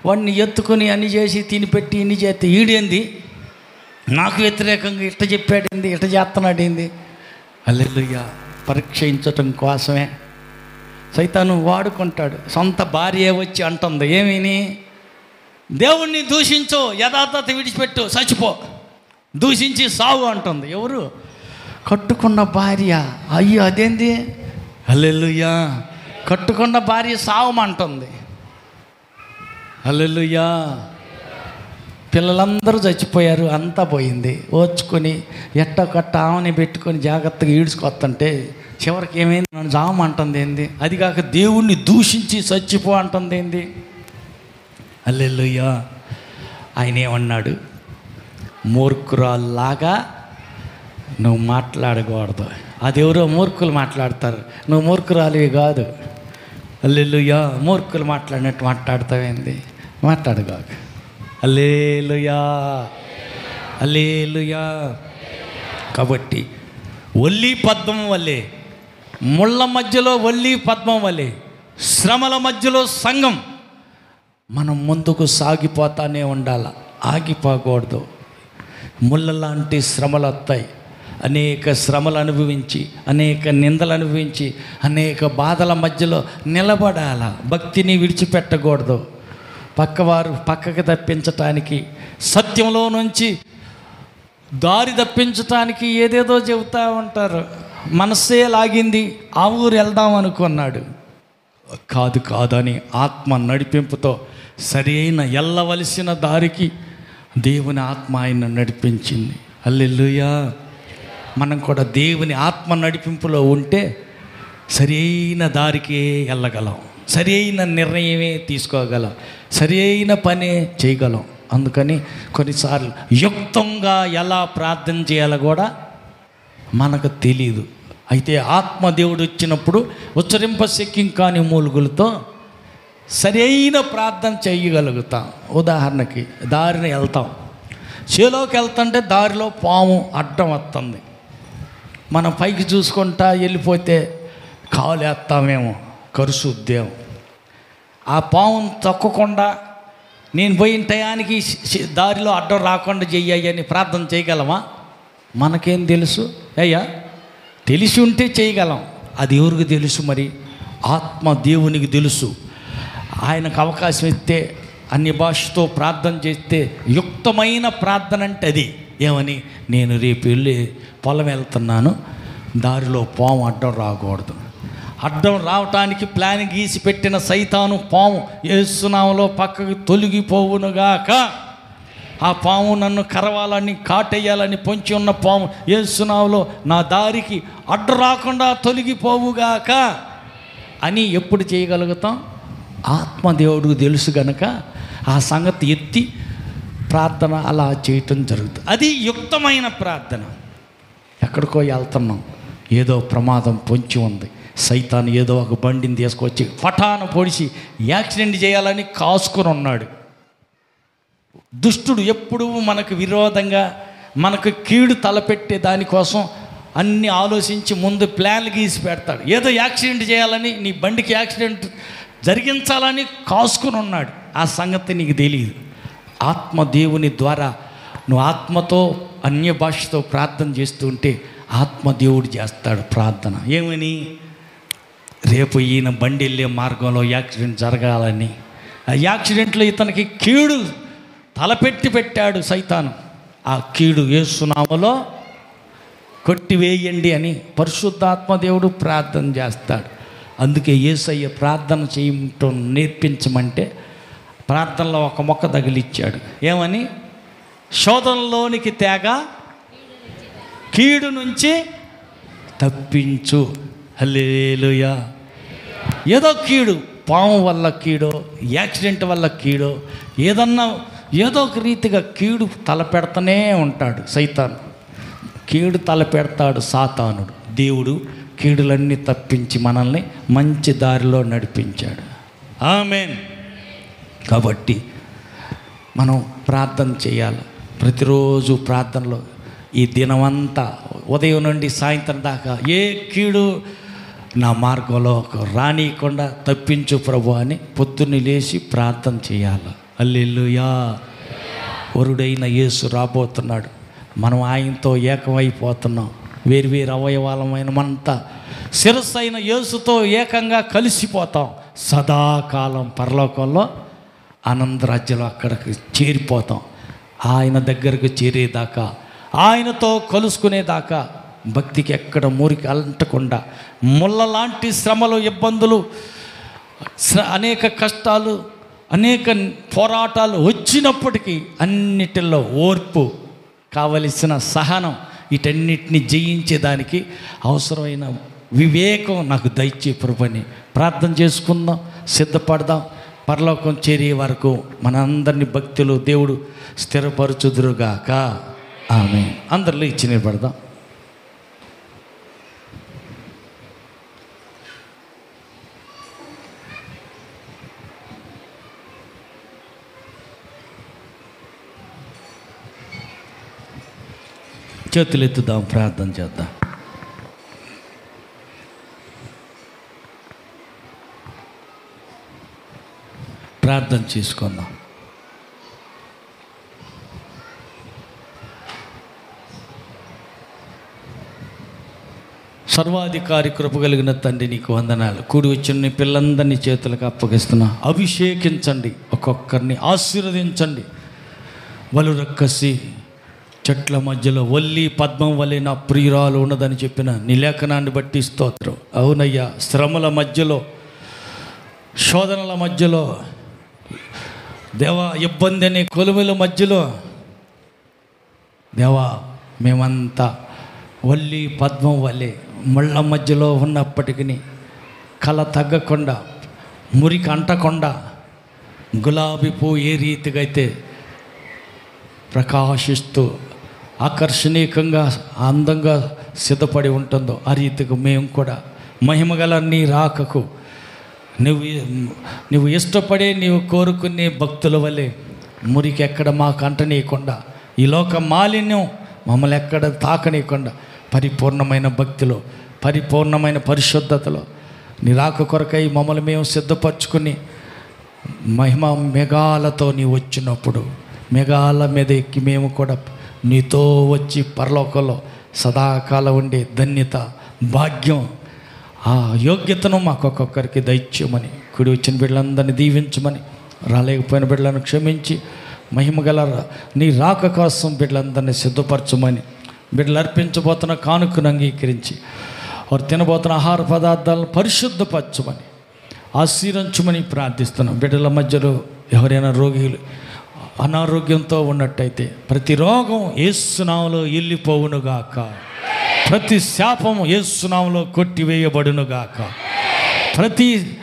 వాడిని ఎత్తుకొని అన్ని చేసి తినిపెట్టి ఇన్ని చేస్తే ఈడేంది నాకు వ్యతిరేకంగా ఇట్ట చెప్పాడేంది, ఇట్ట చేస్తున్నాడేంది? హల్లెలూయా. పరీక్షించటం కోసమే సైతాను వాడుకుంటాడు. సొంత భార్య వచ్చి అంటుంది, ఏమీని దేవుణ్ణి దూషించు, యథార్థత విడిచిపెట్టు, చచ్చిపో, దూషించి సావు అంటుంది. ఎవరు? కట్టుకున్న భార్య. అయ్యో అదేంది? హల్లెలూయా. కట్టుకున్న భార్య సావమంటుంది. హల్లెలూయా. పిల్లలందరూ చచ్చిపోయారు, అంతా పోయింది. ఓర్చుకొని ఎట్టకట్ట ఆమెని పెట్టుకొని జాగ్రత్తగా ఈడ్చుకొస్తుంటే చివరికి ఏమైంది? నన్ను జామంటుంది ఏంది? అది కాక దేవుణ్ణి దూషించి చచ్చిపో అంటుంది ఏంది? హల్లెలూయా. ఆయన ఏమన్నాడు? మూర్ఖురాల్లాగా నువ్వు మాట్లాడకూడదు. అదెవరో మూర్ఖులు మాట్లాడతారు, నువ్వు మూర్ఖురాలివి కాదు. హల్లెలూయా. మూర్ఖులు మాట్లాడినట్టు మాట్లాడతావేంది? మాట్లాడగాక. హల్లెలూయా, హల్లెలూయా. కాబట్టి ఒల్లి పద్మం వల్లే, ముళ్ళ మధ్యలో ఒల్లి పద్మం వల్లే, శ్రమల మధ్యలో సంఘం మనం ముందుకు సాగిపోతానే ఉండాలి, ఆగిపోకూడదు. ముళ్ళ లాంటి శ్రమలు వస్తాయి. అనేక శ్రమలు అనుభవించి, అనేక నిందలు అనుభవించి, అనేక బాధల మధ్యలో నిలబడాల. భక్తిని విడిచిపెట్టకూడదు. పక్కవారు పక్కకి తప్పించటానికి, సత్యంలో నుంచి దారి తప్పించటానికి ఏదేదో చెబుతూ ఉంటారు. మనస్సే లాగింది, ఆ ఊరు వెళ్దాం అనుకున్నాడు. కాదు కాదని ఆత్మ నడిపింపుతో సరైన వెళ్ళవలసిన దారికి దేవుని ఆత్మ ఆయన నడిపించింది. హల్లెలూయా. మనం కూడా దేవుని ఆత్మ నడిపింపులో ఉంటే సరైన దారికే వెళ్ళగలం, సరైన నిర్ణయమే తీసుకోగలం, సరైన పనే చేయగలం. అందుకని కొన్నిసార్లు యుక్తంగా ఎలా ప్రార్థన చేయాలో కూడా మనకు తెలియదు. అయితే ఆత్మదేవుడు వచ్చినప్పుడు ఉచ్చరింపశక్యం కాని మూలుగులతో సరైన ప్రార్థన చేయగలుగుతాం. ఉదాహరణకి దారిని వెళ్తాం, చేలోకి వెళ్తుంటే దారిలో పాము అడ్డం వస్తుంది. మనం పైకి చూసుకుంటా వెళ్ళిపోతే కాలేస్తామేమో, కరుసుద్దేమో. ఆ పామును తొక్కకుండా నేను పోయిన టయానికి దారిలో అడ్డం రాకుండా చెయ్యని ప్రార్థన చేయగలమా? మనకేం తెలుసు అయ్యా? తెలిసి ఉంటే చేయగలం. అది ఎవరికి తెలుసు? మరి ఆత్మ దేవునికి తెలుసు. ఆయనకు అవకాశం ఇస్తే అన్య భాషతో ప్రార్థన చేస్తే యుక్తమైన ప్రార్థన అంటే అది. ఏమని? నేను రేపు వెళ్ళి పొలం వెళ్తున్నాను, దారిలో పాము అడ్డం రాకూడదు. అడ్డం రావటానికి ప్లాన్ గీసి పెట్టిన సైతాను పాము యేసు నామములో పక్కకు తొలగిపోవునుగాక. ఆ పాము నన్ను కరవాలని కాటేయాలని పొంచి ఉన్న పాము యేసు నామములో నా దారికి అడ్డు రాకుండా తొలగిపోవుగాక అని ఎప్పుడు చేయగలుగుతాం? ఆత్మదేవుడికి తెలుసు గనక ఆ సంగతి ఎత్తి ప్రార్థన అలా చేయటం జరుగుతుంది. అది యుక్తమైన ప్రార్థన. ఎక్కడికో వెళ్తున్నాం, ఏదో ప్రమాదం పొంచి ఉంది, సైతాను ఏదో ఒక బండిని తీసుకొచ్చి పటాన పొడిచి యాక్సిడెంట్ చేయాలని కాసుకొని ఉన్నాడు. దుష్టుడు ఎప్పుడూ మనకు విరోధంగా, మనకు కీడు తలపెట్టే దానికోసం అన్నీ ఆలోచించి ముందు ప్లాన్లు గీసి పెడతాడు. ఏదో యాక్సిడెంట్ చేయాలని, నీ బండికి యాక్సిడెంట్ జరిగించాలని కాసుకొని ఉన్నాడు. ఆ సంగతి నీకు తెలియదు. ఆత్మ దేవుని ద్వారా నువ్వు ఆత్మతో అన్య భాషతో ప్రార్థన చేస్తూ ఉంటే ఆత్మదేవుడు చేస్తాడు ప్రార్థన. ఏమని? రేపు ఈయన బండి వెళ్ళే మార్గంలో యాక్సిడెంట్ జరగాలని, ఆ యాక్సిడెంట్లో ఇతనికి కీడు తలపెట్టి పెట్టాడు సైతాను. ఆ కీడు యేసు నామములో కొట్టివేయండి అని పరిశుద్ధాత్మదేవుడు ప్రార్థన చేస్తాడు. అందుకే యేసయ్య ప్రార్థన చేయటం నేర్పించమంటే ప్రార్థనలో ఒక మొక్క తగిలిచ్చాడు. ఏమని? శోధనలోనికి తేగ కీడు నుంచి తప్పించు. హల్లెలూయా. ఏదో కీడు, పాము వల్ల కీడో, యాక్సిడెంట్ వల్ల కీడో, ఏదో ఒక రీతిగా కీడు తలపెడతానే ఉంటాడు సైతాను. కీడు తలపెడతాడు సాతానుడు. దేవుడు కీడులన్నీ తప్పించి మనల్ని మంచి దారిలో నడిపించాడు. ఆమేన్. కాబట్టి మనం ప్రార్థన చేయాలి. ప్రతిరోజు ప్రార్థనలో ఈ దినమంతా ఉదయం నుండి సాయంత్రం దాకా ఏ కీడు నా మార్గంలో రానియకుండా తప్పించు ప్రభు అని పొద్దున్నే లేచి ప్రార్థన చేయాలి. హల్లెలూయా. వరుడైన యేసు రాబోతున్నాడు. మనం ఆయనతో ఏకమైపోతున్నాం. వేరువేరు అవయవాలమైన మనంతా శిరస్సు అయిన యేసుతో ఏకంగా కలిసిపోతాం. సదాకాలం పరలోకంలో ఆనందరాజ్యంలో అక్కడికి చేరిపోతాం. ఆయన దగ్గరకు చేరేదాకా, ఆయనతో కలుసుకునేదాకా భక్తికి ఎక్కడ మురికి అంటకుండా, ముళ్ళ లాంటి శ్రమలు, ఇబ్బందులు, అనేక కష్టాలు, అనేక పోరాటాలు వచ్చినప్పటికీ అన్నిటిలో ఓర్పు, కావలసిన సహనం, వీటన్నిటిని జయించేదానికి అవసరమైన వివేకం నాకు దయచే ప్రభుని ప్రార్థన చేసుకుందాం, సిద్ధపడదాం. పరలోకం చేరే వరకు మనందరినీ భక్తులు దేవుడు స్థిరపరచుదురుగాక. ఆమేన్. అందరిలో ఇచ్చి నిలబడదాం. చేతులు ఎత్తుదాం, ప్రార్థన చేద్దాం. ప్రార్థన చేసుకుందాం. సర్వాధికారి కృప కలిగిన తండ్రి నీకు వందనాలు. కూడి వచ్చిన నీ పిల్లలందరినీ చేతులకు అప్పగిస్తున్నా. అభిషేకించండి, ఒక్కొక్కరిని ఆశీర్వదించండి. వలురక్కసి చెట్ల మధ్యలో వల్లి పద్మం వలె నా ప్రియురాలు ఉన్నదని చెప్పిన నీ లేఖనాన్ని బట్టి స్తోత్రం. అవునయ్యా, శ్రమల మధ్యలో, శోధనల మధ్యలో, దేవా ఇబ్బంది అనే కొలువుల మధ్యలో, దేవా మేమంతా వల్లి పద్మం వలె ముళ్ళ మధ్యలో ఉన్నప్పటికీ కళ తగ్గకుండా, మురికి అంటకుండా, గులాబీ పువ్వు ఏ రీతిగా అయితే ప్రకాశిస్తూ ఆకర్షణీయంగా అందంగా సిద్ధపడి ఉంటుందో ఆ రీతిగా మేము కూడా మహిమగల నీ రాకకు నువ్వు ఇష్టపడే, నీవు కోరుకునే భక్తుల వలె మురికి ఎక్కడ మాకు అంటనీయకుండా, ఈ లోక మాలిన్యం మమ్మల్ని ఎక్కడ తాకనీయకుండా పరిపూర్ణమైన భక్తిలో, పరిపూర్ణమైన పరిశుద్ధతలో నీ రాక కొరకై మమ్మల్ని మేము సిద్ధపరచుకుని మహిమ మేఘాలతో నీ వచ్చినప్పుడు మేఘాల మీద ఎక్కి మేము కూడా నీతో వచ్చి పరలోకంలో సదాకాలం ఉండే ధన్యత, భాగ్యం, ఆ యోగ్యతను మాకొక్కొక్కరికి దయచేయమని, కుడి వచ్చిన బిడ్డలందరినీ దీవించమని, రాలేకపోయిన బిడ్డలను క్షమించి మహిమగల నీ రాక కోసం బిడ్డలందరినీ సిద్ధపరచమని, బిడ్డలు అర్పించబోతున్న కానుకను అంగీకరించి వారు తినబోతున్న ఆహార పదార్థాలను పరిశుద్ధపరచమని, ఆశీర్వదించమని ప్రార్థిస్తున్నాం. బిడ్డల మధ్యలో ఎవరైనా రోగులు అనారోగ్యంతో ఉన్నట్టయితే ప్రతి రోగం యేసు నామములో వెళ్ళిపోవునుగాక, ప్రతి శాపం యేసు నామములో కొట్టివేయబడునుగాక, ప్రతి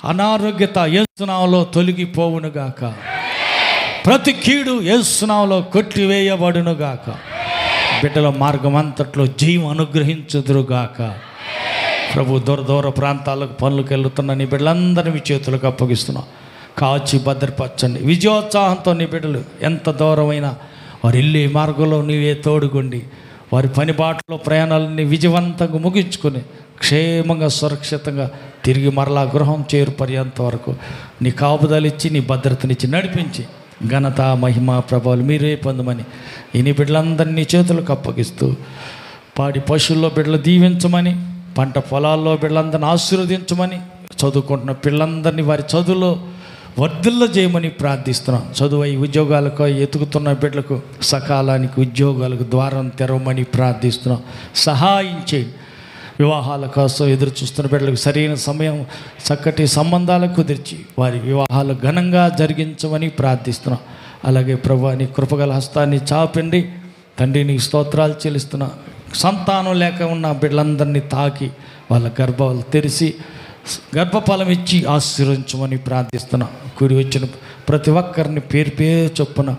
అనారోగ్యత యేసు నామములో తొలగిపోవునుగాక, ప్రతి కీడు యేసు నామములో కొట్టివేయబడునుగాక. బిడ్డల మార్గం అంతట్లో జయం అనుగ్రహించుదురుగాక. ప్రభు దూర ప్రాంతాలకు పనులకు వెళ్తున్న నీ బిడ్డలందరినీ మీ చేతులకు అప్పగిస్తున్నాం. కాచి భద్రపరచండి. విజయోత్సాహంతో నీ బిడ్డలు ఎంత దూరమైనా వారు వెళ్ళే మార్గంలో నీవే తోడుగుండి వారి పని బాటలో ప్రయాణాలని విజయవంతంగా ముగించుకొని క్షేమంగా సురక్షితంగా తిరిగి మరలా గృహం చేరుపర్యంత వరకు నీ కాపుదలిచ్చి నీ భద్రతనిచ్చి నడిపించి ఘనత, మహిమ, ప్రభావాలు మీరే పొందమని ఈ నీ బిడ్డలందరినీ చేతులకు అప్పగిస్తూ పాడి పశువుల్లో బిడ్డలు దీవించమని, పంట పొలాల్లో బిడ్డలందరినీ ఆశీర్వదించమని, చదువుకుంటున్న పిల్లలందరినీ వారి చదువులో వర్ధిల్ల చేయమని ప్రార్థిస్తున్నాం. చదువు ఉద్యోగాలకు ఎతుకుతున్న బిడ్డలకు సకాలానికి ఉద్యోగాలకు ద్వారం తెరవమని ప్రార్థిస్తున్నాం. సహాయం చేయండి. వివాహాల కోసం ఎదురు చూస్తున్న బిడ్డలకు సరైన సమయం, చక్కటి సంబంధాలకు కుదిర్చి వారి వివాహాలు ఘనంగా జరిగించమని ప్రార్థిస్తున్నాం. అలాగే ప్రభువా నీ కృపగల హస్తాన్ని చాపండి. తండ్రి నీకు స్తోత్రాలు చెల్లిస్తున్నా. సంతానం లేక ఉన్న బిడ్డలందరినీ తాకి వాళ్ళ గర్భాలు తెరిచి గర్భఫలం ఇచ్చి ఆశీర్వదించమని ప్రార్థిస్తున్నా. కూడి వచ్చిన ప్రతి ఒక్కరిని పేరు పేరు చొప్పున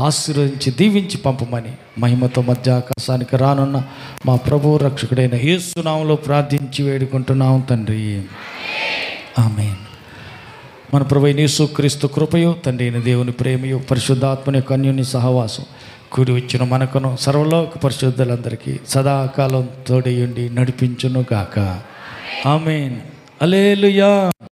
ఆశీర్వదించి దీవించి పంపమని మహిమతో మధ్య ఆకాశానికి రానున్న మా ప్రభు రక్షకుడైన యేసు నామములో ప్రార్థించి వేడుకుంటున్నాం తండ్రి. ఆమేన్. మన ప్రభువైన యేసుక్రీస్తు కృపయు, తండ్రి అయిన దేవుని ప్రేమయు, పరిశుద్ధాత్మని యొక్క అన్యోన్య సహవాసం కూడి వచ్చిన మనకును సర్వలోక పరిశుద్ధులందరికీ సదాకాలం తోడయుండి నడిపించును గాక. ఆమేన్. హల్లెలూయా.